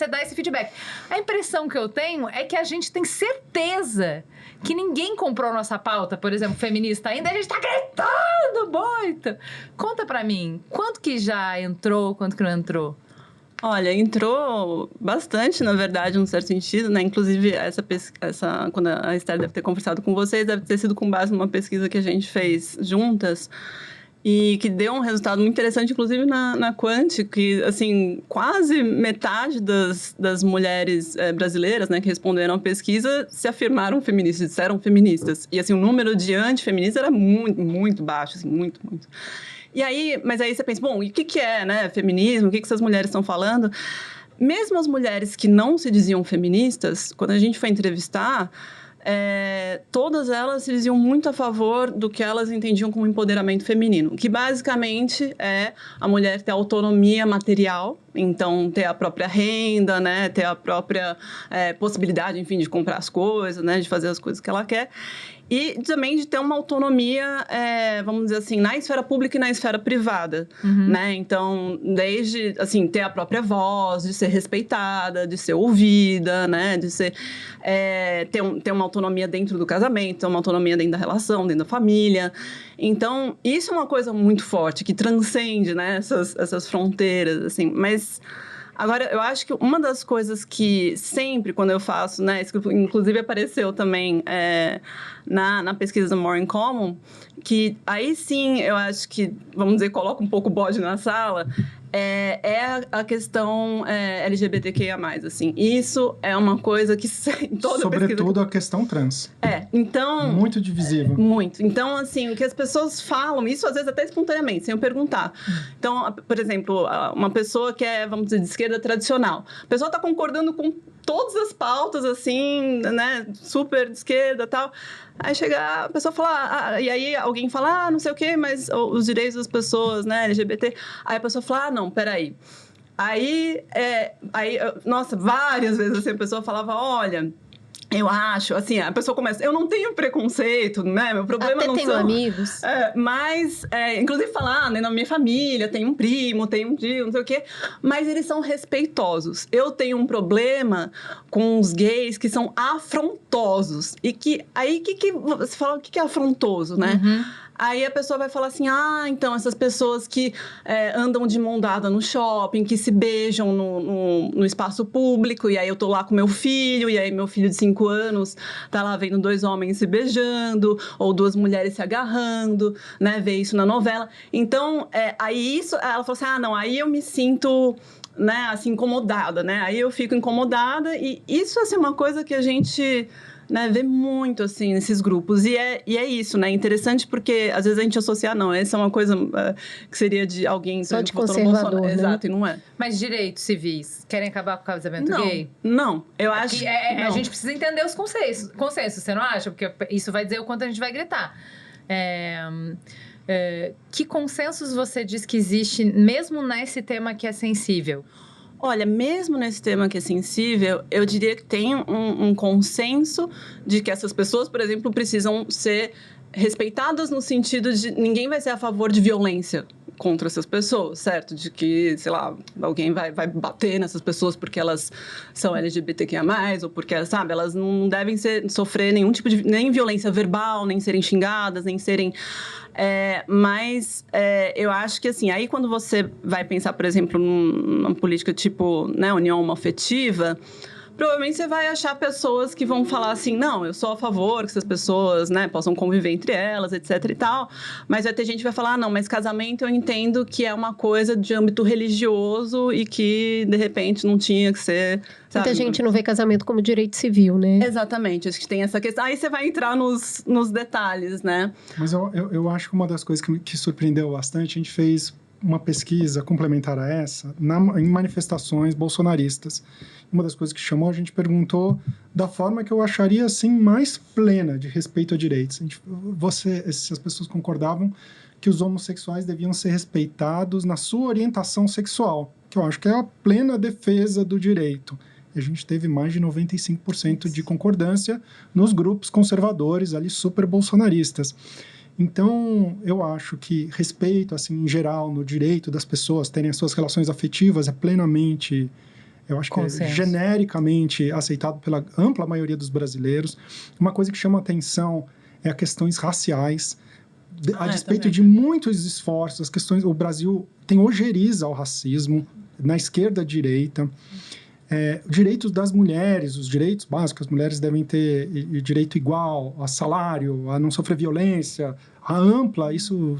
S4: dá esse feedback. A impressão que eu tenho é que a gente tem certeza que ninguém comprou nossa pauta, por exemplo, feminista ainda, a gente tá gritando muito. Conta pra mim, quanto que já entrou, quanto que não entrou?
S2: Olha, entrou bastante, na verdade, num certo sentido, né? Inclusive, quando a Esther deve ter conversado com vocês, deve ter sido com base numa pesquisa que a gente fez juntas, e que deu um resultado muito interessante, inclusive na Quant, que, assim, quase metade das mulheres brasileiras, né, que responderam à pesquisa se afirmaram feministas, disseram feministas. E, assim, o número de antifeministas era muito, muito baixo, assim, muito, muito. Mas aí você pensa, bom, e o que é, né, feminismo? O que essas mulheres estão falando? Mesmo as mulheres que não se diziam feministas, quando a gente foi entrevistar, todas elas se diziam muito a favor do que elas entendiam como empoderamento feminino, que basicamente é a mulher ter autonomia material, então ter a própria renda, né, ter a própria possibilidade, enfim, de comprar as coisas, né, de fazer as coisas que ela quer. E também de ter uma autonomia, vamos dizer assim, na esfera pública e na esfera privada, né? Então, desde, assim, ter a própria voz, de ser respeitada, de ser ouvida, né? De ser, ter uma autonomia dentro do casamento, ter uma autonomia dentro da relação, dentro da família. Então, isso é uma coisa muito forte, que transcende, né? Essas fronteiras, assim. Mas... Agora, eu acho que uma das coisas que sempre, quando eu faço, né, isso que inclusive apareceu também na pesquisa do More in Common, que aí sim, eu acho que, vamos dizer, coloca um pouco o bode na sala, a questão LGBTQIA+, assim. Isso é uma coisa que toda
S1: Sobretudo a questão trans.
S2: Então...
S1: Muito divisível.
S2: Muito. Então, assim, o que as pessoas falam, isso às vezes até espontaneamente, sem eu perguntar. Então, por exemplo, uma pessoa que é, vamos dizer, de esquerda tradicional. A pessoa está concordando com todas as pautas, assim, né, super de esquerda e tal. Aí chega a pessoa fala, e aí alguém fala, não sei o quê, mas os direitos das pessoas, né, LGBT. Aí a pessoa fala, não, peraí. Aí, nossa, várias vezes assim, a pessoa falava, olha... Eu acho, assim, a pessoa começa... Eu não tenho preconceito, né? Meu problema
S3: até
S2: não
S3: tenho
S2: são...
S3: amigos.
S2: Mas, inclusive, falar, né? Na minha família, tem um primo, tem um tio, não sei o quê. Mas eles são respeitosos. Eu tenho um problema com os gays que são afrontosos. E que... Aí, você fala, o que é afrontoso, né? Aí a pessoa vai falar assim, então, essas pessoas que andam de mão dada no shopping, que se beijam no espaço público, e aí eu tô lá com meu filho, e aí meu filho de 5 anos tá lá vendo 2 homens se beijando, ou 2 mulheres se agarrando, né, vê isso na novela. Então, aí isso, ela falou assim, não, aí eu me sinto... né, assim, incomodada, né? Aí eu fico incomodada, e isso, assim, é uma coisa que a gente... né, vê muito, assim, nesses grupos. E é isso, né? Interessante porque, às vezes, a gente associa, não, essa é uma coisa que seria de alguém...
S3: Só de conservador, né?
S2: Exato, e não é.
S4: Mas direitos civis, querem acabar com o casamento gay?
S2: Não, eu acho...
S4: não. A gente precisa entender os consensos, você não acha? Porque isso vai dizer o quanto a gente vai gritar. Que consensos você diz que existe, mesmo nesse tema que é sensível?
S2: Olha, mesmo nesse tema que é sensível, eu diria que tem um consenso de que essas pessoas, por exemplo, precisam ser respeitadas no sentido de ninguém vai ser a favor de violência contra essas pessoas, certo? De que, sei lá, alguém vai bater nessas pessoas porque elas são LGBTQIA+, ou porque, sabe, elas não devem sofrer nenhum tipo de... nem violência verbal, nem serem xingadas, nem serem... mas eu acho que, assim, aí quando você vai pensar, por exemplo, numa política tipo, né, união homoafetiva, provavelmente você vai achar pessoas que vão falar assim, não, eu sou a favor que essas pessoas, né, possam conviver entre elas, etc e tal, mas vai ter gente que vai falar, não, mas casamento eu entendo que é uma coisa de âmbito religioso e que, de repente, não tinha que ser... sabe?
S3: Muita gente não vê casamento como direito civil, né?
S2: Exatamente, acho que tem essa questão. Aí você vai entrar nos detalhes, né?
S1: Mas eu acho que uma das coisas que surpreendeu bastante, a gente fez uma pesquisa complementar a essa em manifestações bolsonaristas. Uma das coisas que chamou, a gente perguntou da forma que eu acharia assim mais plena de respeito a direitos. Se as pessoas concordavam que os homossexuais deviam ser respeitados na sua orientação sexual, que eu acho que é a plena defesa do direito. E a gente teve mais de 95% de concordância nos grupos conservadores, ali super bolsonaristas. Então, eu acho que respeito, assim, em geral, no direito das pessoas terem as suas relações afetivas é plenamente, eu acho que é genericamente aceitado pela ampla maioria dos brasileiros. Uma coisa que chama atenção é as questões raciais. A despeito de muitos esforços, o Brasil tem ojeriza ao racismo, na esquerda e direita. Direitos das mulheres, os direitos básicos, as mulheres devem ter direito igual a salário, a não sofrer violência, a ampla, isso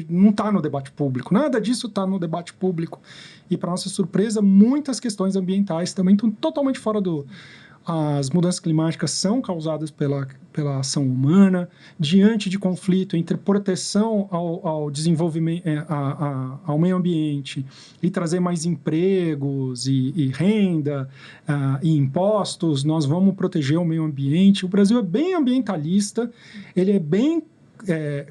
S1: não está no debate público, nada disso está no debate público. E, para nossa surpresa, muitas questões ambientais também estão totalmente fora do... As mudanças climáticas são causadas pela ação humana, diante de conflito entre proteção ao desenvolvimento, ao meio ambiente e trazer mais empregos e renda e impostos, nós vamos proteger o meio ambiente. O Brasil é bem ambientalista, ele é bem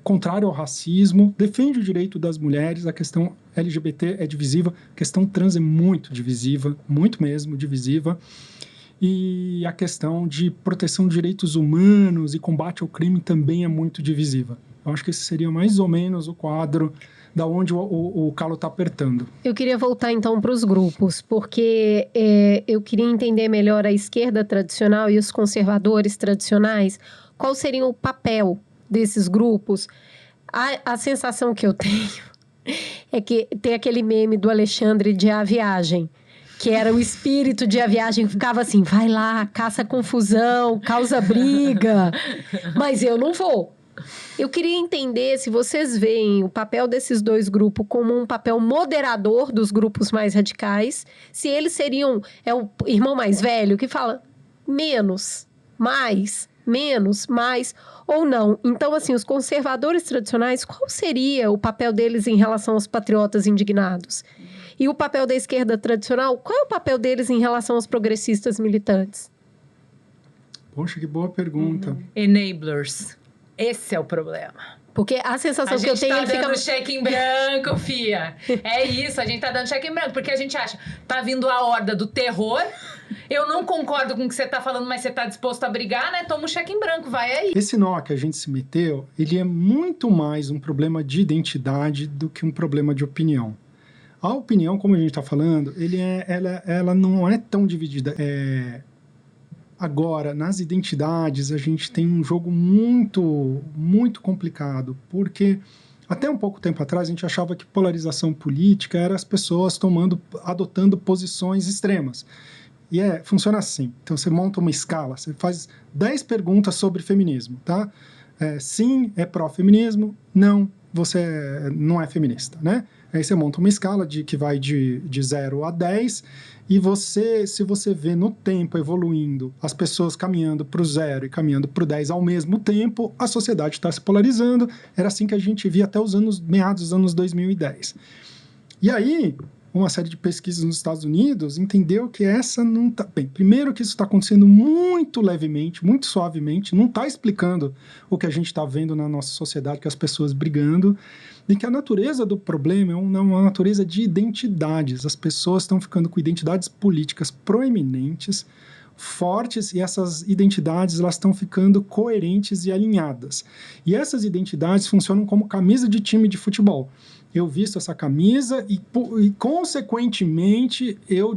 S1: contrário ao racismo, defende o direito das mulheres, a questão LGBT é divisiva, a questão trans é muito divisiva, muito mesmo divisiva. E a questão de proteção de direitos humanos e combate ao crime também é muito divisiva. Eu acho que esse seria mais ou menos o quadro da onde o calo está apertando.
S3: Eu queria voltar então para os grupos, porque eu queria entender melhor a esquerda tradicional e os conservadores tradicionais. Qual seria o papel desses grupos? A sensação que eu tenho é que tem aquele meme do Alexandre de A Viagem, que era o espírito de A Viagem, ficava assim, vai lá, caça confusão, causa briga, mas eu não vou. Eu queria entender se vocês veem o papel desses dois grupos como um papel moderador dos grupos mais radicais, se eles seriam, o irmão mais velho que fala menos, mais, menos, mais, ou não. Então, assim, os conservadores tradicionais, qual seria o papel deles em relação aos patriotas indignados? E o papel da esquerda tradicional, qual é o papel deles em relação aos progressistas militantes?
S1: Poxa, que boa pergunta.
S4: Enablers. Esse é o problema.
S3: Porque a sensação que eu tenho...
S4: A gente tá dando cheque em branco, fia. É isso, a gente tá dando cheque em branco. Porque a gente acha, tá vindo a horda do terror. Eu não concordo com o que você tá falando, mas você tá disposto a brigar, né? Toma um cheque em branco, vai aí.
S1: Esse nó que a gente se meteu, ele é muito mais um problema de identidade do que um problema de opinião. A opinião, como a gente está falando, ela não é tão dividida. Agora, nas identidades, a gente tem um jogo muito, muito complicado, porque até um pouco tempo atrás a gente achava que polarização política era as pessoas adotando posições extremas. E funciona assim. Então, você monta uma escala, você faz 10 perguntas sobre feminismo, tá? Sim, é pró-feminismo, não, você não é feminista, né? Aí você monta uma escala que vai de 0 a 10 e se você vê no tempo evoluindo, as pessoas caminhando para o 0 e caminhando para o 10 ao mesmo tempo, a sociedade está se polarizando. Era assim que a gente via até meados dos anos 2010. E aí, uma série de pesquisas nos Estados Unidos entendeu que essa não está... Bem, primeiro que isso está acontecendo muito levemente, muito suavemente, não está explicando o que a gente está vendo na nossa sociedade, que as pessoas brigando, e que a natureza do problema é uma natureza de identidades. As pessoas estão ficando com identidades políticas proeminentes, fortes, e essas identidades elas estão ficando coerentes e alinhadas. E essas identidades funcionam como camisa de time de futebol. Eu visto essa camisa e consequentemente, eu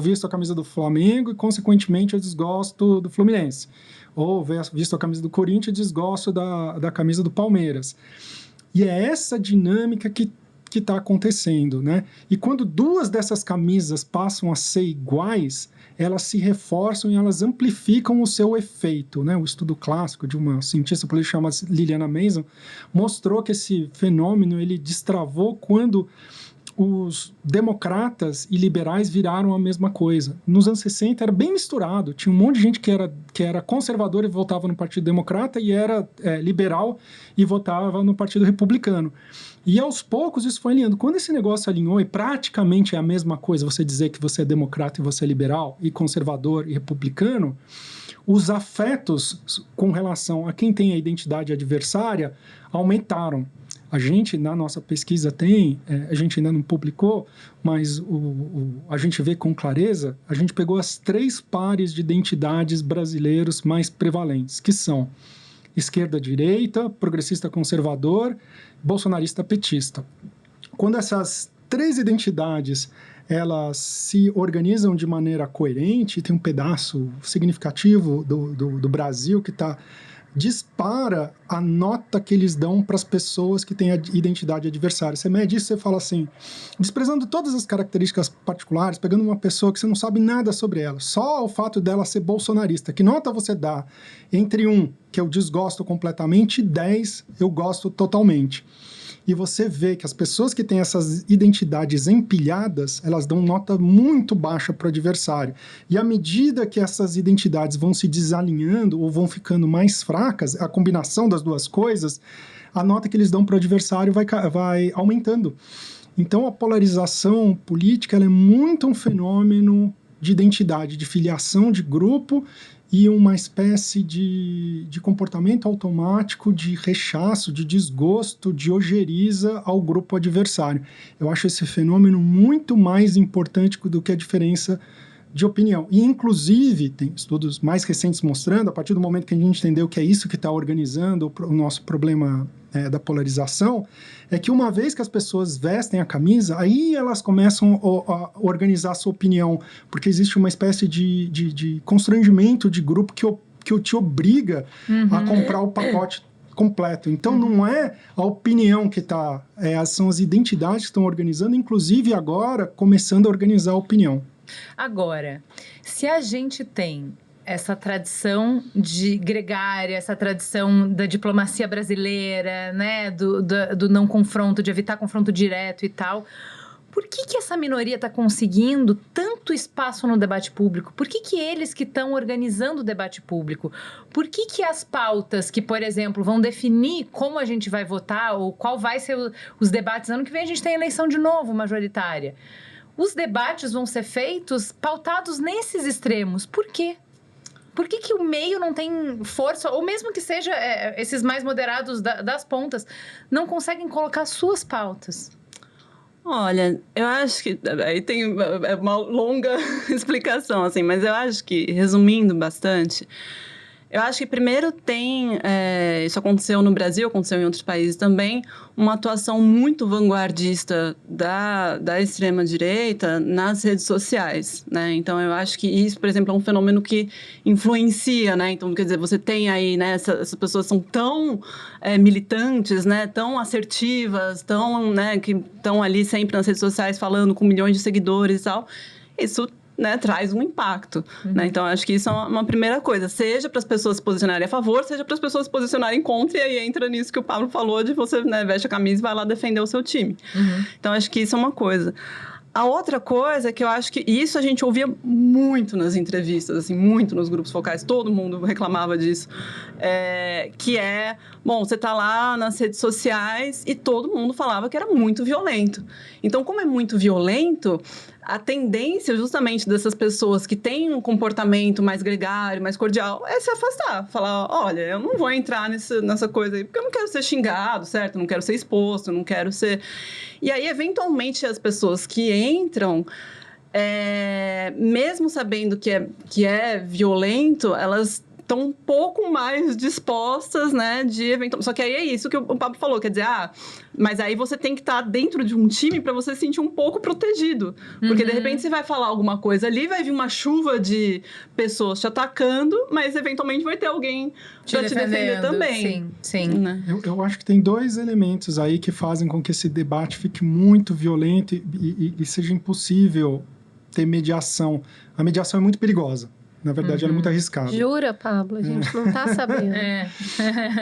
S1: visto a camisa do Flamengo e, consequentemente, eu desgosto do Fluminense. Ou visto a camisa do Corinthians e desgosto da camisa do Palmeiras. E é essa dinâmica que está acontecendo, né? E quando duas dessas camisas passam a ser iguais, elas se reforçam e elas amplificam o seu efeito, né? O estudo clássico de uma cientista política chamada Liliana Mason mostrou que esse fenômeno ele destravou quando os democratas e liberais viraram a mesma coisa. Nos anos 60 era bem misturado. Tinha um monte de gente que era conservador e votava no Partido Democrata e era liberal e votava no Partido Republicano. E aos poucos isso foi alinhando. Quando esse negócio alinhou e praticamente é a mesma coisa, você dizer que você é democrata e você é liberal e conservador e republicano, os afetos com relação a quem tem a identidade adversária aumentaram. A gente, na nossa pesquisa, a gente ainda não publicou, mas a gente vê com clareza, a gente pegou as 3 pares de identidades brasileiros mais prevalentes, que são esquerda-direita, progressista-conservador, bolsonarista-petista. Quando essas 3 identidades elas se organizam de maneira coerente, tem um pedaço significativo do Brasil que dispara a nota que eles dão para as pessoas que têm a identidade adversária. Você mede isso, você fala assim, desprezando todas as características particulares, pegando uma pessoa que você não sabe nada sobre ela, só o fato dela ser bolsonarista, que nota você dá entre 1, que eu desgosto completamente, e 10, eu gosto totalmente. E você vê que as pessoas que têm essas identidades empilhadas, elas dão nota muito baixa para o adversário. E à medida que essas identidades vão se desalinhando ou vão ficando mais fracas, a combinação das duas coisas, a nota que eles dão para o adversário vai aumentando. Então, a polarização política ela é muito um fenômeno de identidade, de filiação de grupo e uma espécie de comportamento automático de rechaço, de desgosto, de ojeriza ao grupo adversário. Eu acho esse fenômeno muito mais importante do que a diferença de opinião. E, inclusive, tem estudos mais recentes mostrando, a partir do momento que a gente entendeu que é isso que está organizando o nosso problema da polarização, é que uma vez que as pessoas vestem a camisa, aí elas começam a organizar a sua opinião, porque existe uma espécie de constrangimento de grupo que te obriga a comprar o pacote completo. Então, não é a opinião que está, são as identidades que estão organizando, inclusive agora começando a organizar a opinião.
S4: Agora, se a gente tem essa tradição de gregária, essa tradição da diplomacia brasileira, né, do não confronto, de evitar confronto direto e tal, por que essa minoria está conseguindo tanto espaço no debate público? Por que eles que estão organizando o debate público? Por que as pautas que, por exemplo, vão definir como a gente vai votar ou qual vai ser os debates? Ano que vem a gente tem eleição de novo, majoritária. Os debates vão ser feitos pautados nesses extremos. Por quê? Por que o meio não tem força, ou mesmo que seja esses mais moderados das pontas, não conseguem colocar suas pautas?
S2: Olha, eu acho que... Aí tem uma longa explicação, assim, mas eu acho que, resumindo bastante... Eu acho que primeiro tem, isso aconteceu no Brasil, aconteceu em outros países também, uma atuação muito vanguardista da extrema-direita nas redes sociais, né? Então, eu acho que isso, por exemplo, é um fenômeno que influencia, né? Então, quer dizer, você tem aí, né, essas pessoas são tão militantes, né, tão assertivas, né, que estão ali sempre nas redes sociais falando com milhões de seguidores e tal. Isso... né, traz um impacto. Né? Então, acho que isso é uma primeira coisa. Seja para as pessoas se posicionarem a favor, seja para as pessoas se posicionarem contra, e aí entra nisso que o Pablo falou, de você, né, veste a camisa e vai lá defender o seu time. Então, acho que isso é uma coisa. A outra coisa é que eu acho que isso a gente ouvia muito nas entrevistas, assim, muito nos grupos focais, todo mundo reclamava disso, que bom, você tá lá nas redes sociais e todo mundo falava que era muito violento. Então, como é muito violento, a tendência justamente dessas pessoas que têm um comportamento mais gregário, mais cordial, é se afastar. Falar, olha, eu não vou entrar nessa coisa aí, porque eu não quero ser xingado, certo? Eu não quero ser exposto, eu não quero ser... E aí, eventualmente, as pessoas que entram, mesmo sabendo que é violento, elas estão um pouco mais dispostas, né, Só que aí é isso que o Pablo falou, quer dizer, mas aí você tem que estar dentro de um time para você se sentir um pouco protegido. Porque, de repente, você vai falar alguma coisa ali, vai vir uma chuva de pessoas te atacando, mas, eventualmente, vai ter alguém para te defender também.
S4: Sim, sim.
S2: Né?
S1: Eu acho que tem 2 elementos aí que fazem com que esse debate fique muito violento e seja impossível ter mediação. A mediação é muito perigosa. Na verdade, ela é muito arriscada.
S3: Jura, Pablo? A gente não está sabendo.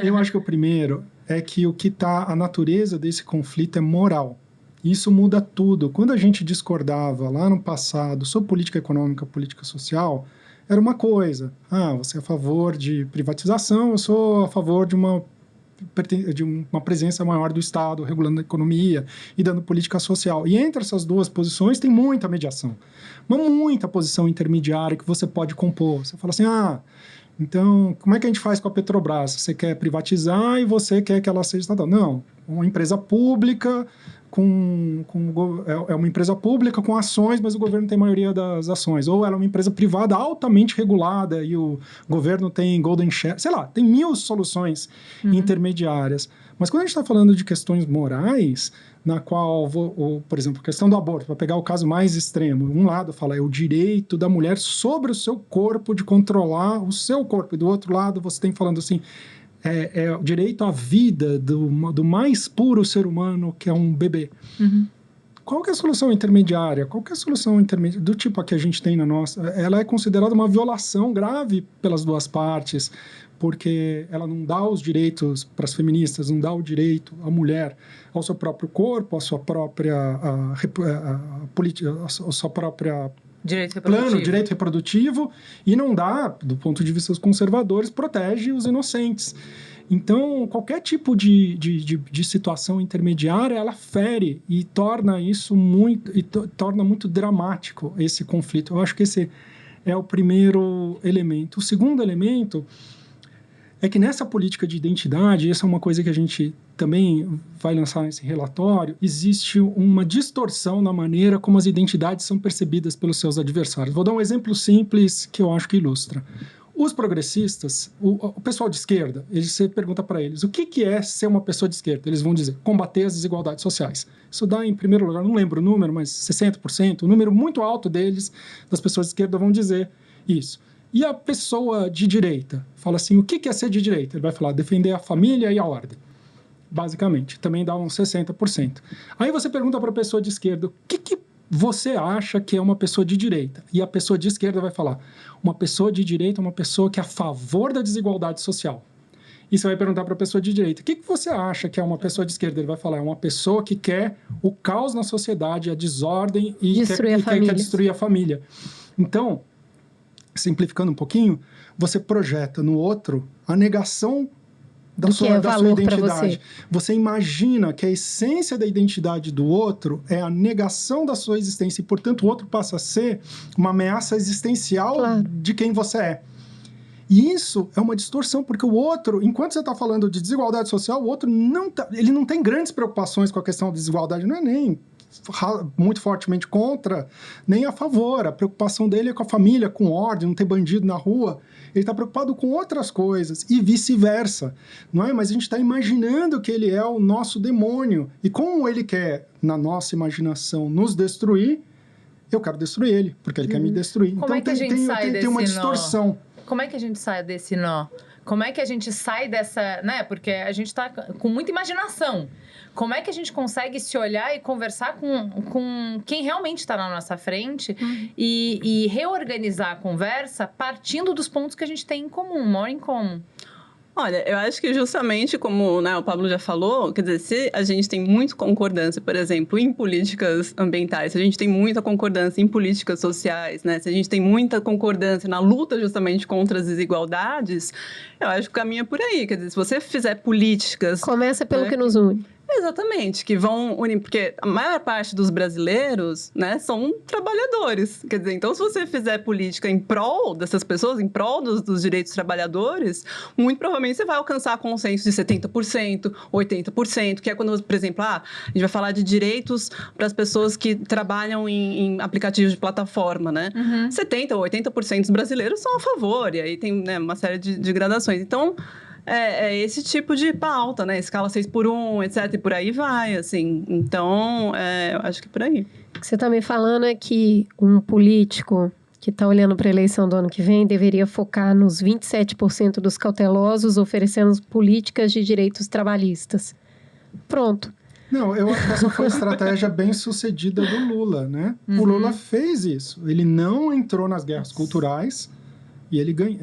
S1: Eu acho que o primeiro é que a natureza desse conflito é moral. Isso muda tudo. Quando a gente discordava lá no passado sobre política econômica, política social, era uma coisa. Você é a favor de privatização, eu sou a favor de uma presença maior do Estado regulando a economia e dando política social. E entre essas duas posições tem muita mediação, muita posição intermediária que você pode compor. Você fala assim, então, como é que a gente faz com a Petrobras? Você quer privatizar e você quer que ela seja estatal. Não, uma empresa pública é uma empresa pública com ações, mas o governo tem a maioria das ações. Ou ela é uma empresa privada altamente regulada e o governo tem golden share. Sei lá, tem 1000 soluções intermediárias. Mas quando a gente está falando de questões morais, na qual, por exemplo, a questão do aborto, para pegar o caso mais extremo, um lado fala é o direito da mulher sobre o seu corpo, de controlar o seu corpo, e do outro lado você tem falando assim, é o direito à vida do mais puro ser humano, que é um bebê. Qual que é a solução intermediária? Qual que é a solução intermediária do tipo a que a gente tem na nossa? Ela é considerada uma violação grave pelas duas partes, porque ela não dá os direitos para as feministas, não dá o direito à mulher ao seu próprio corpo, à sua própria direito reprodutivo, e não dá, do ponto de vista dos conservadores, protege os inocentes. Então, qualquer tipo de situação intermediária, ela fere e torna isso torna muito dramático esse conflito. Eu acho que esse é o primeiro elemento. O segundo elemento é que nessa política de identidade, essa é uma coisa que a gente também vai lançar nesse relatório, existe uma distorção na maneira como as identidades são percebidas pelos seus adversários. Vou dar um exemplo simples que eu acho que ilustra. Os progressistas, o pessoal de esquerda, você pergunta para eles, o que é ser uma pessoa de esquerda? Eles vão dizer, combater as desigualdades sociais. Isso dá, em primeiro lugar, não lembro o número, mas 60%, um número muito alto deles, das pessoas de esquerda, vão dizer isso. E a pessoa de direita fala assim, o que é ser de direita? Ele vai falar, defender a família e a ordem, basicamente. Também dá uns 60%. Aí você pergunta para a pessoa de esquerda, o que você acha que é uma pessoa de direita? E a pessoa de esquerda vai falar, uma pessoa de direita é uma pessoa que é a favor da desigualdade social. E você vai perguntar para a pessoa de direita, o que você acha que é uma pessoa de esquerda? Ele vai falar, é uma pessoa que quer o caos na sociedade, a desordem e quer destruir a família. Então, simplificando um pouquinho, você projeta no outro a negação da sua identidade. Você imagina que a essência da identidade do outro é a negação da sua existência e, portanto, o outro passa a ser uma ameaça existencial de quem você é. E isso é uma distorção, porque o outro, enquanto você está falando de desigualdade social, o outro ele não tem grandes preocupações com a questão da desigualdade, não é nem muito fortemente contra, nem a favor. A preocupação dele é com a família, com ordem, não ter bandido na rua. Ele está preocupado com outras coisas e vice-versa, não é? Mas a gente está imaginando que ele é o nosso demônio. E como ele quer, na nossa imaginação, nos destruir, eu quero destruir ele, porque ele quer me destruir.
S4: Como
S1: então
S4: tem
S1: uma distorção.
S4: Como é que a gente sai desse nó? Como é que a gente sai dessa... né? Porque a gente está com muita imaginação. Como é que a gente consegue se olhar e conversar com quem realmente está na nossa frente e reorganizar a conversa partindo dos pontos que a gente tem em comum, mora em comum?
S2: Olha, eu acho que justamente como, né, o Pablo já falou, quer dizer, se a gente tem muita concordância, por exemplo, em políticas ambientais, se a gente tem muita concordância em políticas sociais, né, se a gente tem muita concordância na luta justamente contra as desigualdades, eu acho que o caminho é por aí. Quer dizer, se você fizer políticas...
S3: Começa pelo que nos une.
S2: Exatamente, que vão unir, porque a maior parte dos brasileiros, né, são trabalhadores. Quer dizer, então se você fizer política em prol dessas pessoas, em prol dos direitos dos trabalhadores, muito provavelmente você vai alcançar consenso de 70%, 80%, que é quando, por exemplo, a gente vai falar de direitos para as pessoas que trabalham em aplicativos de plataforma, né? 70% ou 80% dos brasileiros são a favor, e aí tem, né, uma série de gradações. Então... É esse tipo de pauta, né? Escala 6x1, etc. E por aí vai, assim. Então, eu acho que é por aí.
S3: O que você está me falando é que um político que está olhando para a eleição do ano que vem deveria focar nos 27% dos cautelosos oferecendo políticas de direitos trabalhistas. Pronto.
S1: Não, eu acho que essa foi a estratégia bem sucedida do Lula, né? O Lula fez isso. Ele não entrou nas guerras culturais... E ele ganhou,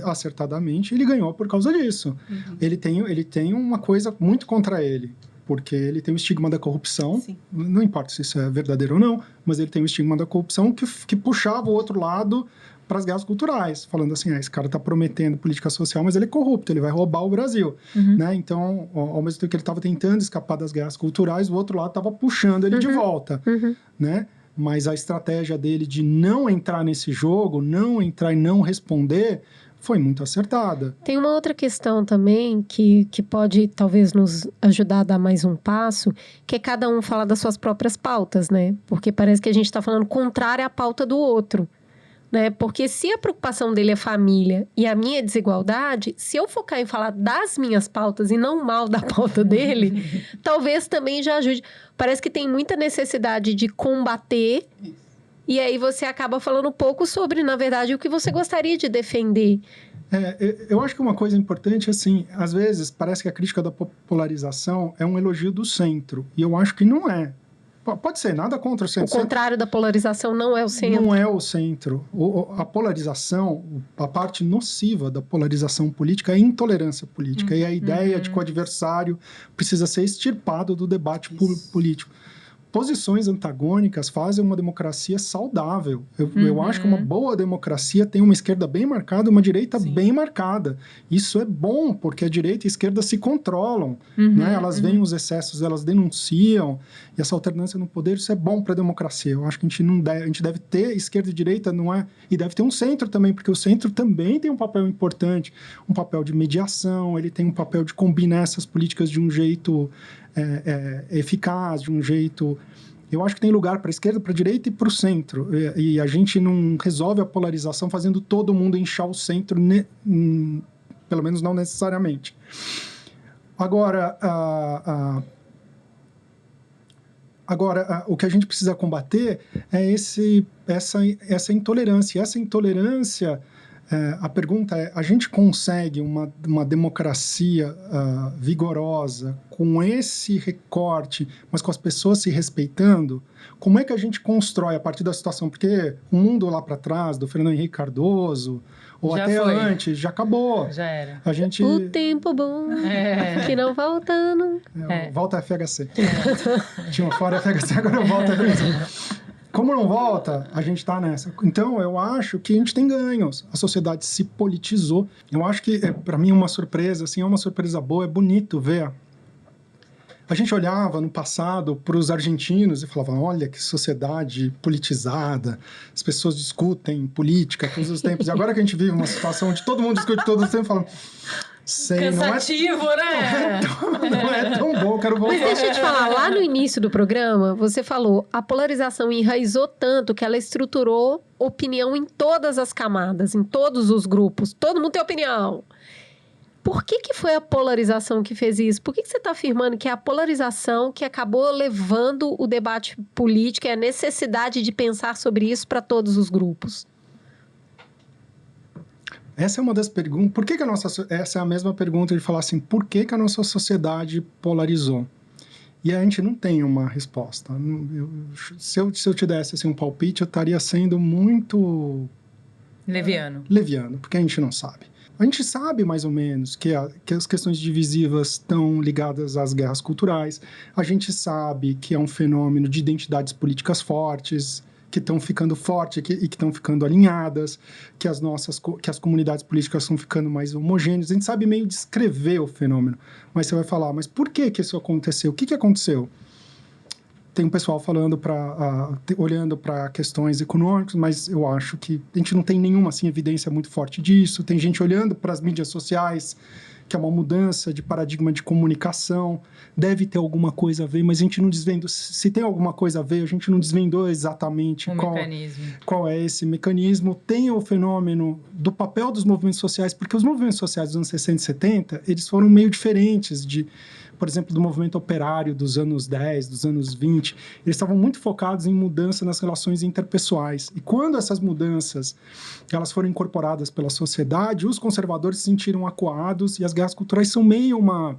S1: acertadamente, ele ganhou por causa disso. Ele tem uma coisa muito contra ele. porque ele tem o estigma da corrupção.
S2: Sim.
S1: Não importa se isso é verdadeiro ou não, mas ele tem o estigma da corrupção que puxava o outro lado para as guerras culturais, falando assim, esse cara está prometendo política social, mas ele é corrupto, ele vai roubar o Brasil. Né? Então, ao mesmo tempo que ele estava tentando escapar das guerras culturais, o outro lado estava puxando ele de volta. Né? Mas a estratégia dele de não entrar nesse jogo, não entrar e não responder, foi muito acertada.
S3: Tem uma outra questão também que pode talvez nos ajudar a dar mais um passo, que é cada um falar das suas próprias pautas, né? Porque parece que a gente está falando contrário à pauta do outro. Né? Porque se a preocupação dele é família e a minha é desigualdade, se eu focar em falar das minhas pautas e não mal da pauta dele, talvez também já ajude. Parece que tem muita necessidade de combater e aí você acaba falando pouco sobre, na verdade, o que você gostaria de defender.
S1: Eu acho que uma coisa importante, assim, às vezes parece que a crítica da polarização é um elogio do centro, e eu acho que não é. Pode ser, nada contra o centro.
S3: O contrário da polarização não é o centro.
S1: Não é o centro. A polarização, a parte nociva da polarização política é a intolerância política. E a ideia de que o adversário precisa ser extirpado do debate político. Posições antagônicas fazem uma democracia saudável. Eu acho que uma boa democracia tem uma esquerda bem marcada e uma direita bem marcada. Isso é bom, porque a direita e a esquerda se controlam. Né? Elas veem os excessos, elas denunciam. E essa alternância no poder, isso é bom para a democracia. Eu acho que a gente deve ter esquerda e direita, não é? E deve ter um centro também, porque o centro também tem um papel importante. Um papel de mediação, ele tem um papel de combinar essas políticas de um jeito eficaz, de um jeito... Eu acho que tem lugar para a esquerda, para a direita e para o centro. E a gente não resolve a polarização fazendo todo mundo inchar o centro, pelo menos não necessariamente. Agora, o que a gente precisa combater é essa intolerância. E essa intolerância... a pergunta é, a gente consegue uma democracia vigorosa com esse recorte, mas com as pessoas se respeitando? Como é que a gente constrói a partir da situação? Porque o mundo lá para trás, do Fernando Henrique Cardoso, ou
S4: já
S1: até
S4: foi.
S1: Antes, já acabou.
S4: Já era.
S1: A gente...
S3: O tempo bom, que não volta nunca.
S1: Volta a FHC. Tinha fora FHC, agora eu volto a FHC. Como não volta, a gente está nessa. Então, eu acho que a gente tem ganhos. A sociedade se politizou. Eu acho que, para mim, uma surpresa, assim, é uma surpresa boa, é bonito ver. A gente olhava no passado para os argentinos e falava, olha que sociedade politizada, as pessoas discutem política todos os tempos. E agora que a gente vive uma situação onde todo mundo discute todos os tempos, falando...
S4: Cansativo, né?
S1: Não é tão bom, quero voltar.
S3: Mas deixa eu te falar, lá no início do programa, você falou, a polarização enraizou tanto que ela estruturou opinião em todas as camadas, em todos os grupos. Todo mundo tem opinião. Por que foi a polarização que fez isso? Por que você está afirmando que é a polarização que acabou levando o debate político e a necessidade de pensar sobre isso para todos os grupos?
S1: Essa é uma das perguntas. Por que essa é a mesma pergunta de falar assim, por que a nossa sociedade polarizou? E a gente não tem uma resposta. Se eu te desse assim, um palpite, eu estaria sendo muito... Leviano, porque a gente não sabe. A gente sabe, mais ou menos, que as questões divisivas estão ligadas às guerras culturais. A gente sabe que é um fenômeno de identidades políticas fortes, que estão ficando fortes e que estão ficando alinhadas, que as comunidades políticas estão ficando mais homogêneas. A gente sabe meio descrever o fenômeno, mas você vai falar, mas por que isso aconteceu? O que aconteceu? Tem um pessoal falando olhando para questões econômicas, mas eu acho que a gente não tem nenhuma assim, evidência muito forte disso. Tem gente olhando para as mídias sociais, que é uma mudança de paradigma de comunicação, deve ter alguma coisa a ver, mas a gente não desvendou. Se tem alguma coisa a ver, a gente não desvendou exatamente qual é esse mecanismo. Tem o fenômeno do papel dos movimentos sociais, porque os movimentos sociais dos anos 60 e 70, eles foram meio diferentes por exemplo, do movimento operário dos anos 10, dos anos 20, eles estavam muito focados em mudança nas relações interpessoais. E quando essas mudanças elas foram incorporadas pela sociedade, os conservadores se sentiram acuados e as guerras culturais são meio uma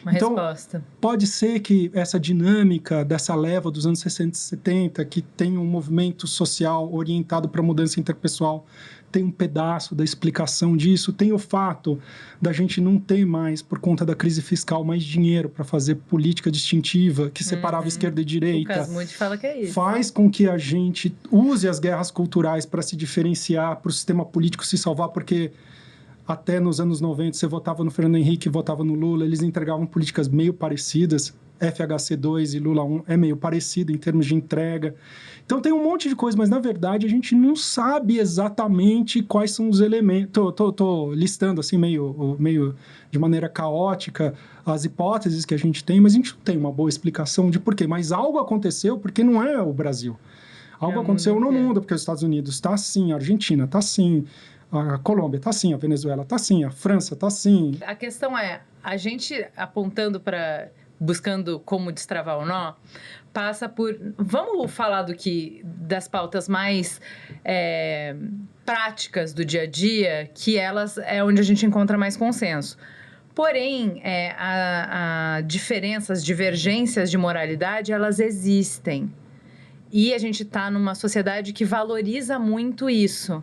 S1: então,
S4: resposta.
S1: Pode ser que essa dinâmica dessa leva dos anos 60 e 70, que tem um movimento social orientado para a mudança interpessoal, tem um pedaço da explicação disso. Tem o fato da gente não ter mais, por conta da crise fiscal, mais dinheiro para fazer política distintiva, que separava esquerda e direita.
S4: O Casmudi fala que é isso.
S1: Faz com que a gente use as guerras culturais para se diferenciar, para o sistema político se salvar, porque até nos anos 90, você votava no Fernando Henrique, votava no Lula, eles entregavam políticas meio parecidas. FHC 2 e Lula 1 é meio parecido em termos de entrega. Então tem um monte de coisa, mas na verdade a gente não sabe exatamente quais são os elementos. Tô listando assim meio de maneira caótica as hipóteses que a gente tem, mas a gente não tem uma boa explicação de por quê. Mas algo aconteceu porque não é o Brasil. Algo aconteceu no mundo, porque os Estados Unidos está assim, a Argentina está assim, a Colômbia está assim, a Venezuela está assim, a França está assim.
S4: A questão é, a gente apontando para... buscando como destravar o nó, passa por... Vamos falar das pautas mais práticas do dia a dia, que elas é onde a gente encontra mais consenso. Porém, a diferença, as divergências de moralidade, elas existem. E a gente está numa sociedade que valoriza muito isso.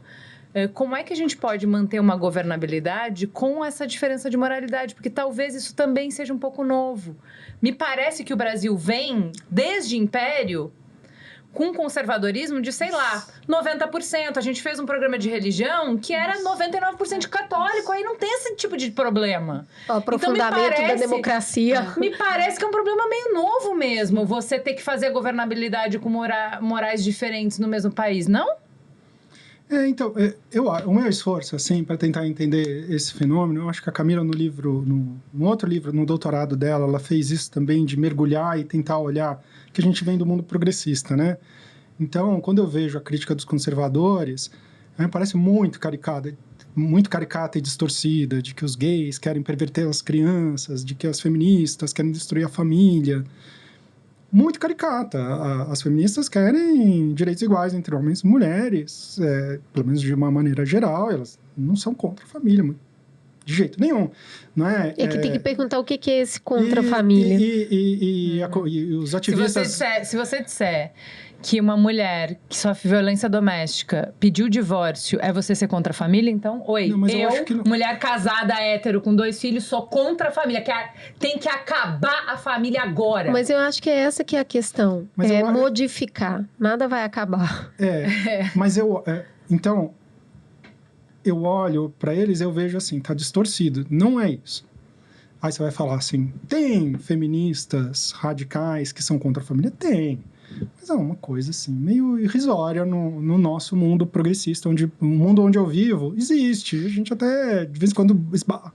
S4: Como é que a gente pode manter uma governabilidade com essa diferença de moralidade? Porque talvez isso também seja um pouco novo. Me parece que o Brasil vem, desde Império, com um conservadorismo de, sei lá, 90%. A gente fez um programa de religião que era 99% de católico, aí não tem esse tipo de problema.
S3: O aprofundamento da democracia.
S4: Me parece que é um problema meio novo mesmo, você ter que fazer a governabilidade com morais diferentes no mesmo país, não?
S1: Então, o meu esforço, assim, para tentar entender esse fenômeno, eu acho que a Camila, no outro livro, no doutorado dela, ela fez isso também, de mergulhar e tentar olhar, que a gente vem do mundo progressista, né? Então, quando eu vejo a crítica dos conservadores, me parece muito caricata e distorcida, de que os gays querem perverter as crianças, de que as feministas querem destruir a família. Muito caricata. As feministas querem direitos iguais entre homens e mulheres, pelo menos de uma maneira geral, elas não são contra a família, de jeito nenhum. Não é?
S3: É que tem que perguntar o que é esse contra a família.
S1: E os ativistas...
S4: Se você disser que uma mulher que sofre violência doméstica pediu divórcio, é você ser contra a família, então? Oi,
S1: não, eu acho que não.
S4: Mulher casada, hétero, com 2 filhos, sou contra a família. Tem que acabar a família agora.
S3: Mas eu acho que é essa que é a questão. Modificar. Nada vai acabar.
S1: Mas então, eu olho para eles e eu vejo assim, tá distorcido. Não é isso. Aí você vai falar assim, tem feministas radicais que são contra a família? Tem. Mas é uma coisa assim, meio irrisória no nosso mundo progressista, o mundo onde eu vivo existe. A gente até, de vez em quando, esbarra.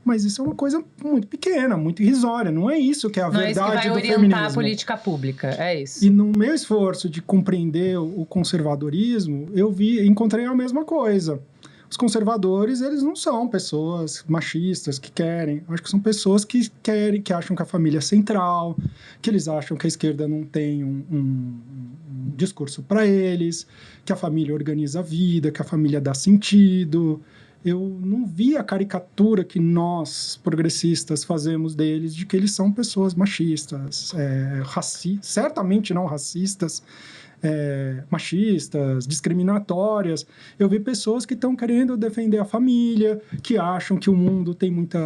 S1: Mas isso é uma coisa muito pequena, muito irrisória. Não é isso que é a verdade do feminismo. Não é isso que vai orientar
S4: a política pública, é isso.
S1: E no meu esforço de compreender o conservadorismo, encontrei a mesma coisa. Os conservadores, eles não são pessoas machistas que querem. Acho que são pessoas que acham que a família é central, que eles acham que a esquerda não tem um discurso para eles, que a família organiza a vida, que a família dá sentido. Eu não vi a caricatura que nós, progressistas, fazemos deles, de que eles são pessoas machistas, certamente não racistas, machistas, discriminatórias. Eu vi pessoas que estão querendo defender a família, que acham que o mundo tem muito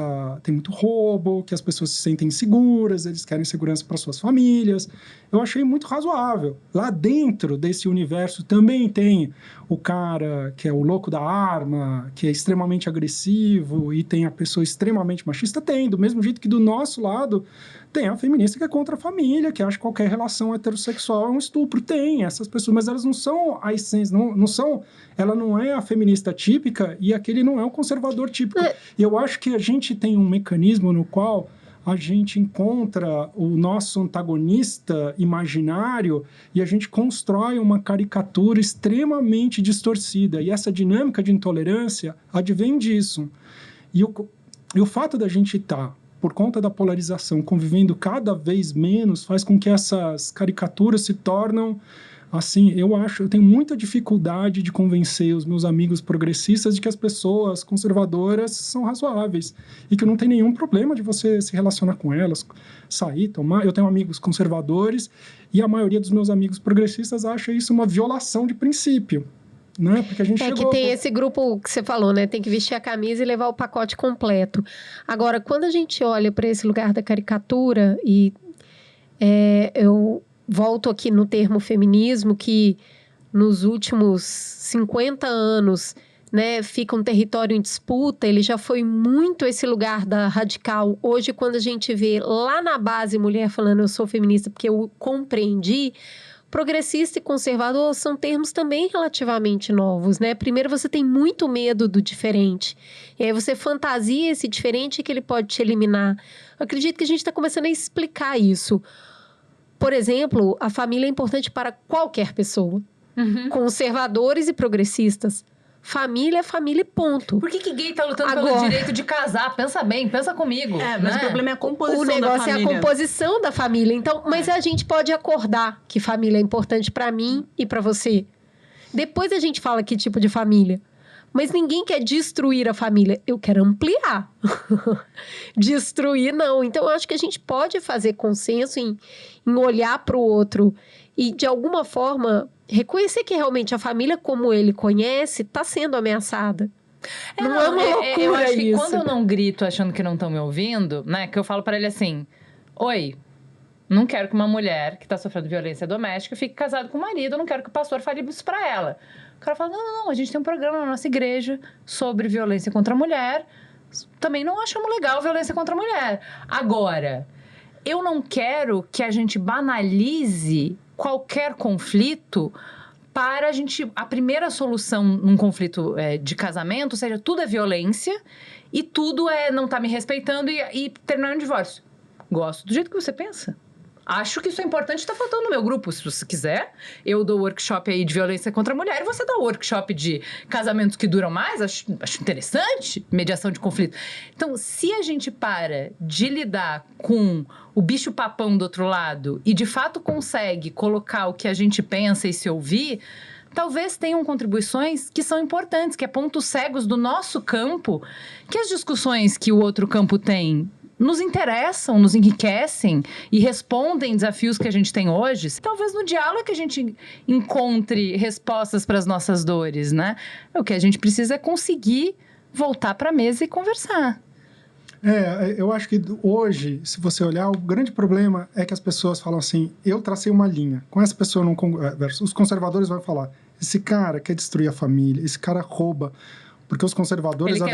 S1: roubo, que as pessoas se sentem inseguras, eles querem segurança para suas famílias. Eu achei muito razoável. Lá dentro desse universo também tem o cara que é o louco da arma, que é extremamente agressivo, e tem a pessoa extremamente machista. Tem, do mesmo jeito que do nosso lado tem a feminista que é contra a família, que acha que qualquer relação heterossexual é um estupro. Tem essas pessoas, mas elas não são a essência, não são... Ela não é a feminista típica e aquele não é o conservador típico. E eu acho que a gente tem um mecanismo no qual a gente encontra o nosso antagonista imaginário e a gente constrói uma caricatura extremamente distorcida. E essa dinâmica de intolerância advém disso. E o fato da gente estar, por conta da polarização, convivendo cada vez menos, faz com que essas caricaturas se tornam Assim, eu tenho muita dificuldade de convencer os meus amigos progressistas de que as pessoas conservadoras são razoáveis e que não tem nenhum problema de você se relacionar com elas, sair, tomar. Eu tenho amigos conservadores e a maioria dos meus amigos progressistas acha isso uma violação de princípio. Né? Porque a gente
S3: que tem esse grupo que você falou, né? Tem que vestir a camisa e levar o pacote completo. Agora, quando a gente olha para esse lugar da caricatura, e eu volto aqui no termo feminismo, que nos últimos 50 anos, né, fica um território em disputa, ele já foi muito esse lugar da radical. Hoje, quando a gente vê lá na base mulher falando eu sou feminista porque eu compreendi, progressista e conservador são termos também relativamente novos, né? Primeiro, você tem muito medo do diferente. E aí você fantasia esse diferente que ele pode te eliminar. Eu acredito que a gente está começando a explicar isso. Por exemplo, a família é importante para qualquer pessoa. Conservadores e progressistas. Família é família e ponto.
S4: Por que gay tá lutando pelo direito de casar? Pensa bem, pensa comigo.
S2: Mas o problema é a composição da família.
S3: O negócio é a composição da família. Então, mas a gente pode acordar que família é importante para mim e para você. Depois a gente fala que tipo de família. Mas ninguém quer destruir a família. Eu quero ampliar. Destruir, não. Então, eu acho que a gente pode fazer consenso em olhar para o outro e, de alguma forma, reconhecer que realmente a família como ele conhece está sendo ameaçada. Não é uma loucura
S4: eu acho que
S3: isso.
S4: Quando eu não grito achando que não estão me ouvindo, né? Que eu falo para ele assim, oi, não quero que uma mulher que está sofrendo violência doméstica fique casada com o marido, não quero que o pastor fale isso para ela. O cara fala, não, a gente tem um programa na nossa igreja sobre violência contra a mulher, também não achamos legal violência contra a mulher. Agora, eu não quero que a gente banalize qualquer conflito para a primeira solução num conflito de casamento, ou seja, tudo é violência e tudo é não tá me respeitando e terminar um divórcio. Gosto do jeito que você pensa. Acho que isso é importante, tá faltando no meu grupo. Se você quiser, eu dou workshop aí de violência contra a mulher e você dá workshop de casamentos que duram mais. Acho interessante, mediação de conflito. Então, se a gente para de lidar com o bicho papão do outro lado e de fato consegue colocar o que a gente pensa e se ouvir, talvez tenham contribuições que são importantes, que é pontos cegos do nosso campo, que as discussões que o outro campo tem nos interessam, nos enriquecem e respondem desafios que a gente tem hoje. Talvez no diálogo que a gente encontre respostas para as nossas dores, né? O que a gente precisa é conseguir voltar para a mesa e conversar.
S1: Eu acho que hoje, se você olhar, o grande problema é que as pessoas falam assim, eu tracei uma linha, com essa pessoa eu não converso. Os conservadores vão falar, esse cara quer destruir a família, esse cara rouba. Porque os conservadores, a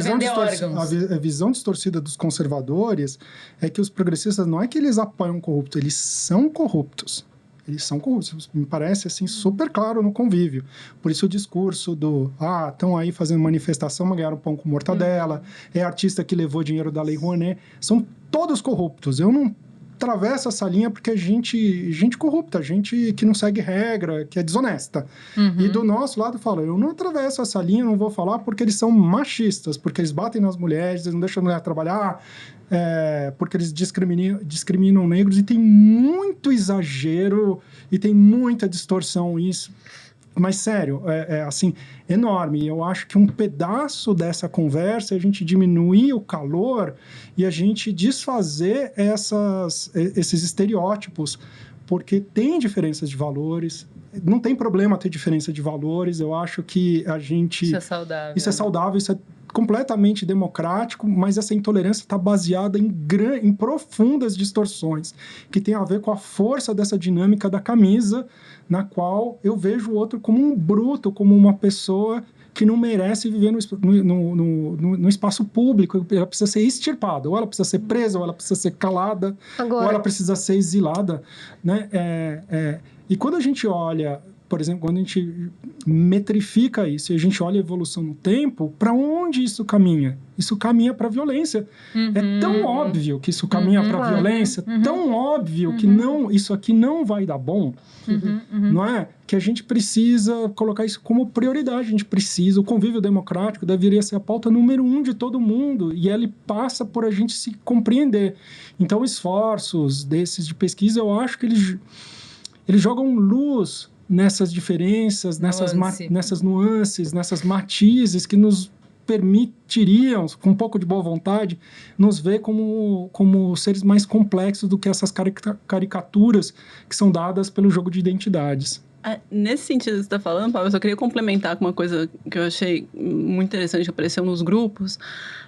S1: visão distorcida dos conservadores é que os progressistas não é que eles apoiam corruptos, eles são corruptos. Eles são corruptos. Me parece assim super claro no convívio. Por isso o discurso do estão aí fazendo manifestação, mas ganharam pão com mortadela, é artista que levou dinheiro da Lei Rouanet. São todos corruptos. Eu não atravesso essa linha porque gente corrupta, gente que não segue regra, que é desonesta. E do nosso lado fala, eu não atravesso essa linha, não vou falar porque eles são machistas, porque eles batem nas mulheres, eles não deixam a mulher trabalhar, porque eles discriminam negros, e tem muito exagero e tem muita distorção isso. Mas, sério, assim, enorme. Eu acho que um pedaço dessa conversa é a gente diminuir o calor e a gente desfazer esses estereótipos, porque tem diferenças de valores. Não tem problema ter diferença de valores. Eu acho que a gente...
S4: Isso é saudável.
S1: Isso é saudável, isso é completamente democrático, mas essa intolerância está baseada em profundas distorções, que tem a ver com a força dessa dinâmica da camisa, na qual eu vejo o outro como um bruto, como uma pessoa que não merece viver no espaço público. Ela precisa ser extirpada, ou ela precisa ser presa, ou ela precisa ser calada, ou ela precisa ser exilada, né? E quando a gente olha, por exemplo, quando a gente metrifica isso e a gente olha a evolução no tempo, para onde isso caminha? Isso caminha para a violência. É tão óbvio que isso caminha para a violência, tão óbvio que isso aqui não vai dar bom, não é? Que a gente precisa colocar isso como prioridade. A gente precisa, o convívio democrático deveria ser a pauta número 1 de todo mundo, e ele passa por a gente se compreender. Então, esforços desses de pesquisa, eu acho que eles jogam luz nessas diferenças, nessas nuances, nessas matizes que nos permitiriam, com um pouco de boa vontade, nos ver como seres mais complexos do que essas caricaturas que são dadas pelo jogo de identidades.
S2: Nesse sentido que você está falando, Paulo, eu só queria complementar com uma coisa que eu achei muito interessante, que apareceu nos grupos,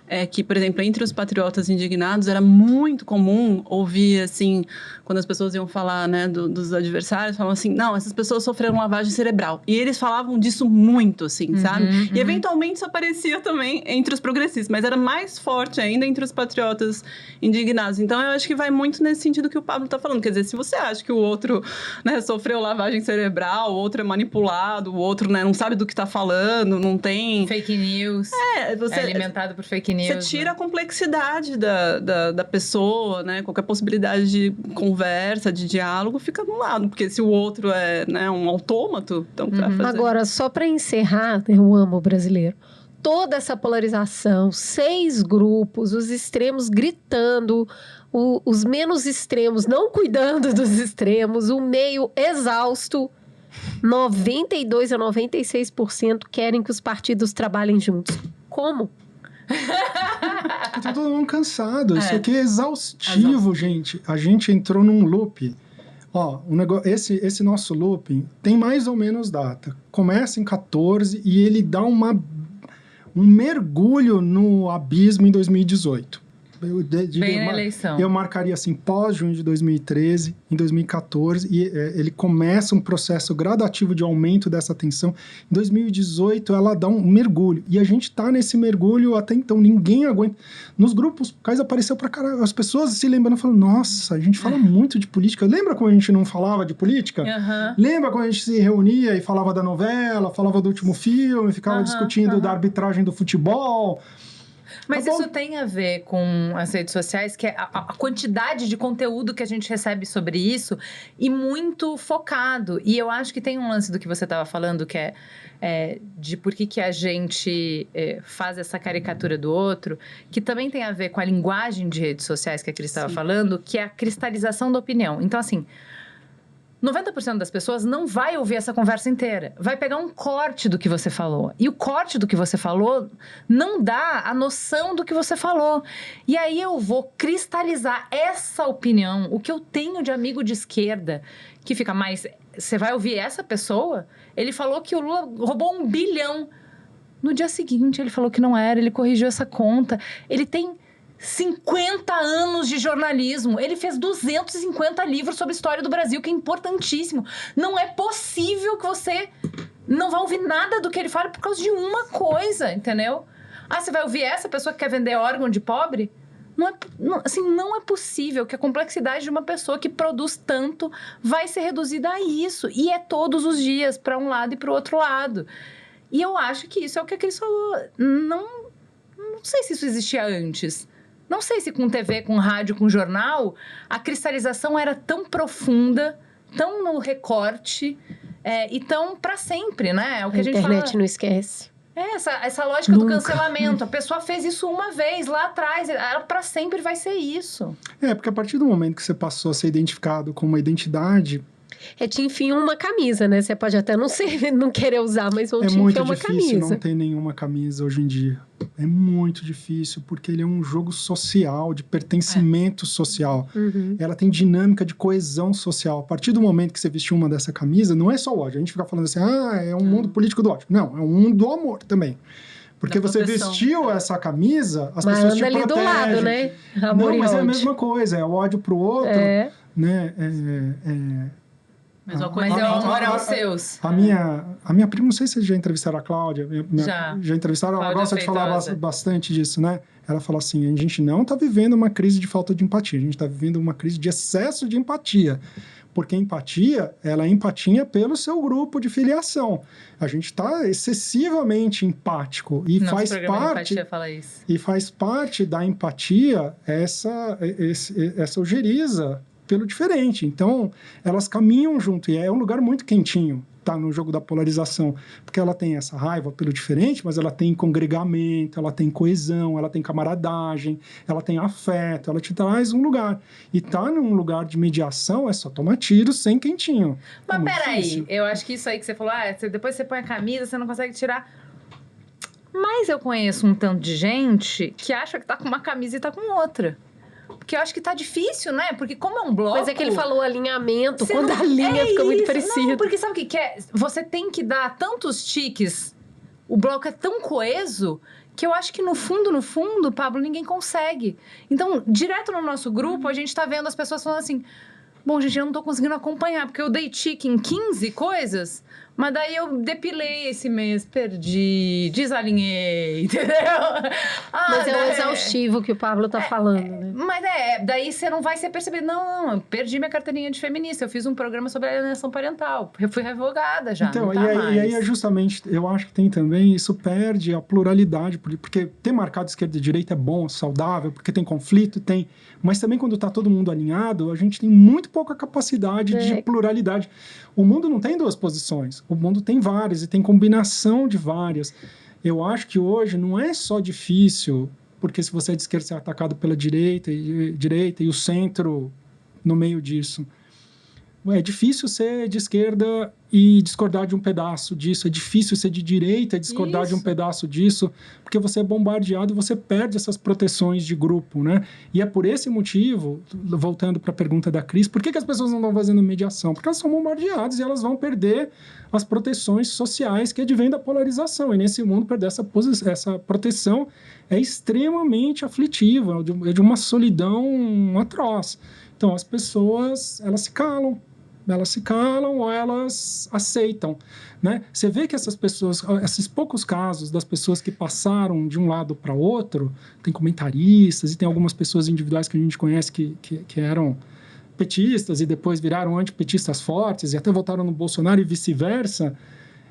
S2: é que, por exemplo, entre os patriotas indignados, era muito comum ouvir, assim, quando as pessoas iam falar, né, dos adversários, falavam assim, não, essas pessoas sofreram lavagem cerebral. E eles falavam disso muito, assim, sabe? E, eventualmente, isso aparecia também entre os progressistas, mas era mais forte ainda entre os patriotas indignados. Então, eu acho que vai muito nesse sentido que o Pablo está falando. Quer dizer, se você acha que o outro, né, sofreu lavagem cerebral, o outro é manipulado, o outro, né, não sabe do que está falando, não tem...
S4: Fake news.
S2: Você
S4: é alimentado por fake news.
S2: Você tira a complexidade da pessoa, né? Qualquer possibilidade de conversa, de diálogo, fica do lado. Porque se o outro é, né, um autômato, então pra fazer...
S3: Agora, só para encerrar, eu amo o brasileiro. Toda essa polarização, 6 grupos, os extremos gritando, os menos extremos não cuidando dos extremos, o meio exausto. 92% a 96% querem que os partidos trabalhem juntos. Como?
S1: Tá todo mundo cansado. Isso aqui é exaustivo, gente. A gente entrou num loop. Ó, esse nosso looping tem mais ou menos data. Começa em 14 e ele dá um mergulho no abismo em 2018.
S4: Bem na eleição.
S1: Eu marcaria assim, pós-junho de 2013, em 2014, e ele começa um processo gradativo de aumento dessa tensão. Em 2018, ela dá um mergulho. E a gente tá nesse mergulho até então, ninguém aguenta. Nos grupos, Cais apareceu pra caralho. As pessoas se lembrando, falando, nossa, a gente fala muito de política. Lembra quando a gente não falava de política? Lembra quando a gente se reunia e falava da novela, falava do último filme, ficava discutindo da arbitragem do futebol?
S4: Mas isso tem a ver com as redes sociais, que é a quantidade de conteúdo que a gente recebe sobre isso e muito focado. E eu acho que tem um lance do que você estava falando, que é de por que a gente faz essa caricatura do outro, que também tem a ver com a linguagem de redes sociais que a Cris estava falando, que é a cristalização da opinião. Então, assim... 90% das pessoas não vai ouvir essa conversa inteira. Vai pegar um corte do que você falou. E o corte do que você falou não dá a noção do que você falou. E aí eu vou cristalizar essa opinião, o que eu tenho de amigo de esquerda, que fica mais... Você vai ouvir essa pessoa? Ele falou que o Lula roubou 1 bilhão. No dia seguinte, ele falou que não era, ele corrigiu essa conta. Ele tem 50 anos de jornalismo. Ele fez 250 livros sobre a história do Brasil, que é importantíssimo. Não é possível que você não vá ouvir nada do que ele fala por causa de uma coisa, entendeu? Você vai ouvir essa pessoa que quer vender órgão de pobre? Não é possível que a complexidade de uma pessoa que produz tanto vai ser reduzida a isso. E é todos os dias, para um lado e para o outro lado. E eu acho que isso é o que a Cris falou. Não sei se isso existia antes. Não sei se com TV, com rádio, com jornal, a cristalização era tão profunda, tão no recorte, e tão para sempre, né? É o que a gente fala.
S3: A internet não esquece.
S4: Essa lógica do cancelamento. A pessoa fez isso uma vez lá atrás, ela para sempre vai ser isso.
S1: Porque a partir do momento que você passou a ser identificado com uma identidade...
S3: te enfiam uma camisa, né? Você pode até não querer usar, mas vão te enfiar uma camisa. É muito difícil
S1: não ter nenhuma camisa hoje em dia. É muito difícil, porque ele é um jogo social, de pertencimento social. Ela tem dinâmica de coesão social. A partir do momento que você vestiu uma dessa camisa, não é só ódio. A gente fica falando assim, é um mundo político do ódio. Não, é um mundo do amor também. Porque você vestiu essa camisa, as pessoas te protegem.
S3: Mas anda ali do lado, né? Amor
S1: não, mas
S3: e
S1: é a
S3: ódio.
S1: mesma coisa. É o ódio pro outro, né?
S4: Mas o amor aos seus.
S1: A minha prima, não sei se vocês já entrevistaram a Cláudia. Já entrevistaram? Ela gosta de falar bastante disso, né? Ela fala assim, a gente não está vivendo uma crise de falta de empatia, a gente está vivendo uma crise de excesso de empatia. Porque a empatia, ela é empatia pelo seu grupo de filiação. A gente está excessivamente empático. E faz parte...
S4: fala isso.
S1: E faz parte da empatia essa ojeriza pelo diferente. Então, elas caminham junto. E é um lugar muito quentinho. tá no jogo da polarização, porque ela tem essa raiva pelo diferente, mas ela tem congregamento, ela tem coesão, ela tem camaradagem, ela tem afeto, ela te traz um lugar. E tá num lugar de mediação é só tomar tiro sem quentinho.
S4: Mas peraí, eu acho que isso aí que você falou, depois você põe a camisa, você não consegue tirar. Mas eu conheço um tanto de gente que acha que tá com uma camisa e tá com outra. Porque eu acho que tá difícil, né? Porque como é um bloco...
S3: Mas é que ele falou alinhamento, quando a linha fica muito parecida.
S4: Não, porque sabe o que é? Você tem que dar tantos tiques, o bloco é tão coeso, que eu acho que no fundo, Pablo, ninguém consegue. Então, direto no nosso grupo, a gente tá vendo as pessoas falando assim... Bom, gente, eu não tô conseguindo acompanhar, porque eu dei tique em 15 coisas, mas daí eu depilei esse mês, perdi, desalinhei, entendeu?
S3: Mas é o exaustivo que o Pablo tá falando, né?
S4: Mas daí você não vai ser percebido. Não, eu perdi minha carteirinha de feminista, eu fiz um programa sobre alienação parental, eu fui revogada já,
S1: então,
S4: não tá mais.
S1: E aí é justamente, eu acho que tem também, isso perde a pluralidade, porque ter marcado esquerda e direita é bom, saudável, porque tem conflito, tem... Mas também quando tá todo mundo alinhado, a gente tem muito pouca capacidade de pluralidade. O mundo não tem duas posições, o mundo tem várias e tem combinação de várias. Eu acho que hoje não é só difícil, porque se você é de esquerda, você é atacado pela direita e o centro no meio disso. É difícil ser de esquerda e discordar de um pedaço disso. É difícil ser de direita e discordar de um pedaço disso, porque você é bombardeado e você perde essas proteções de grupo, né? E é por esse motivo, voltando para a pergunta da Cris, por que as pessoas não estão fazendo mediação? Porque elas são bombardeadas e elas vão perder as proteções sociais que advêm da polarização. E nesse mundo, perder essa proteção é extremamente aflitiva, é de uma solidão atroz. Então, as pessoas, elas se calam ou elas aceitam, né? Você vê que essas pessoas, esses poucos casos das pessoas que passaram de um lado para outro, tem comentaristas e tem algumas pessoas individuais que a gente conhece que eram petistas e depois viraram antipetistas fortes e até votaram no Bolsonaro e vice-versa,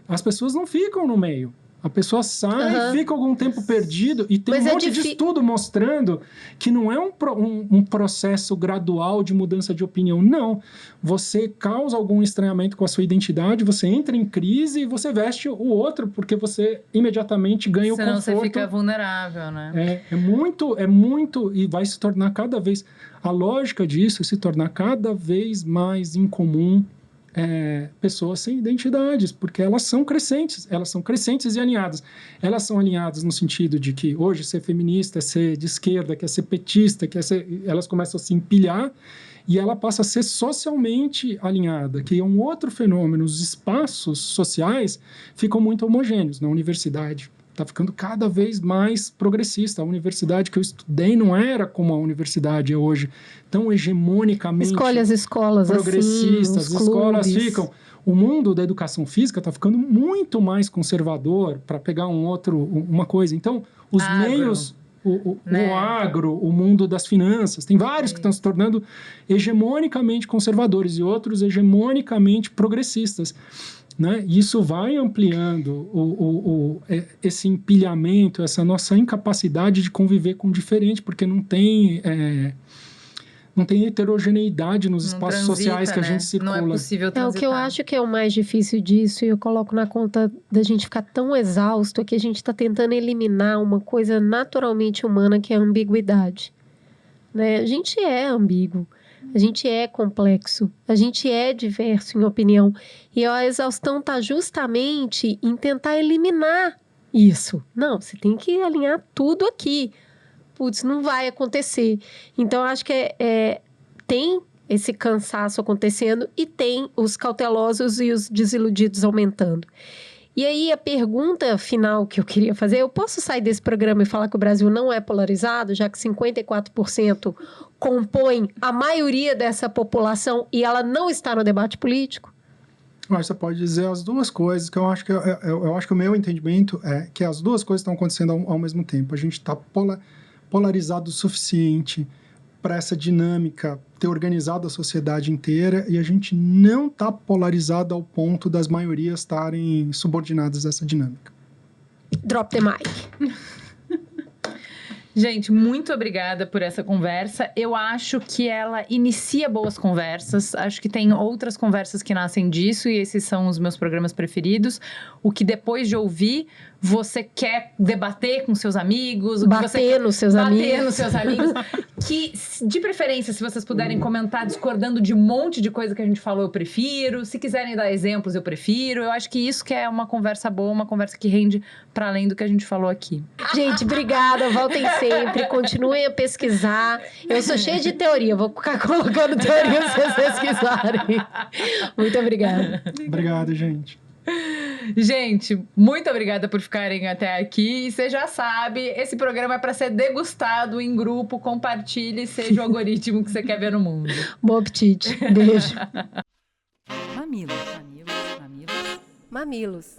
S1: as pessoas não ficam no meio. A pessoa sai, fica algum tempo perdido e tem um monte de estudo mostrando que não é um processo gradual de mudança de opinião. Não. Você causa algum estranhamento com a sua identidade, você entra em crise e você veste o outro porque você imediatamente ganha o conforto.
S4: Senão você fica vulnerável, né?
S1: É muito, e vai se tornar cada vez... A lógica disso é se tornar cada vez mais incomum pessoas sem identidades, porque elas são crescentes e alinhadas. Elas são alinhadas no sentido de que hoje ser feminista é ser de esquerda, quer ser petista, elas começam a se empilhar e ela passa a ser socialmente alinhada, que é um outro fenômeno. Os espaços sociais ficam muito homogêneos. Na universidade está ficando cada vez mais progressista. A universidade que eu estudei não era como a universidade é hoje, tão hegemonicamente
S3: Escolhe as escolas
S1: progressistas.
S3: Assim,
S1: as escolas ficam... O mundo da educação física está ficando muito mais conservador, para pegar uma coisa. Então, os meios... O agro, o mundo das finanças, tem vários que estão se tornando hegemonicamente conservadores e outros hegemonicamente progressistas, né? E isso vai ampliando esse empilhamento, essa nossa incapacidade de conviver com o diferente, porque não tem heterogeneidade nos espaços sociais que a gente circula.
S4: Não é possível transitar.
S3: O que eu acho que é o mais difícil disso, e eu coloco na conta da gente ficar tão exausto, é que a gente está tentando eliminar uma coisa naturalmente humana, que é a ambiguidade. Né? A gente é ambíguo, a gente é complexo, a gente é diverso em opinião. E a exaustão está justamente em tentar eliminar isso. Não, você tem que alinhar tudo aqui. Putz, não vai acontecer. Então, eu acho que tem esse cansaço acontecendo e tem os cautelosos e os desiludidos aumentando. E aí, a pergunta final que eu queria fazer, eu posso sair desse programa e falar que o Brasil não é polarizado, já que 54% compõe a maioria dessa população e ela não está no debate político?
S1: Mas você pode dizer as duas coisas, que eu acho que o meu entendimento é que as duas coisas estão acontecendo ao mesmo tempo. A gente está polarizado o suficiente para essa dinâmica ter organizado a sociedade inteira e a gente não está polarizado ao ponto das maiorias estarem subordinadas a essa dinâmica.
S3: Drop the mic.
S4: Gente, muito obrigada por essa conversa. Eu acho que ela inicia boas conversas. Acho que tem outras conversas que nascem disso e esses são os meus programas preferidos. O que depois de ouvir, você quer debater com seus amigos.
S3: Bater nos seus amigos.
S4: Que, de preferência, se vocês puderem comentar discordando de um monte de coisa que a gente falou, eu prefiro. Se quiserem dar exemplos, eu prefiro. Eu acho que isso que é uma conversa boa, uma conversa que rende para além do que a gente falou aqui.
S3: Gente, obrigada. Voltem sempre. Continuem a pesquisar. Eu sou cheia de teoria. Vou ficar colocando teoria pra vocês pesquisarem. Muito obrigada.
S1: Obrigado, gente.
S4: Gente, muito obrigada por ficarem até aqui. E você já sabe, esse programa é para ser degustado em grupo. Compartilhe, seja o algoritmo que você quer ver no mundo.
S3: Bom apetite. Beijo.
S4: Mamilos.
S3: Mamilos.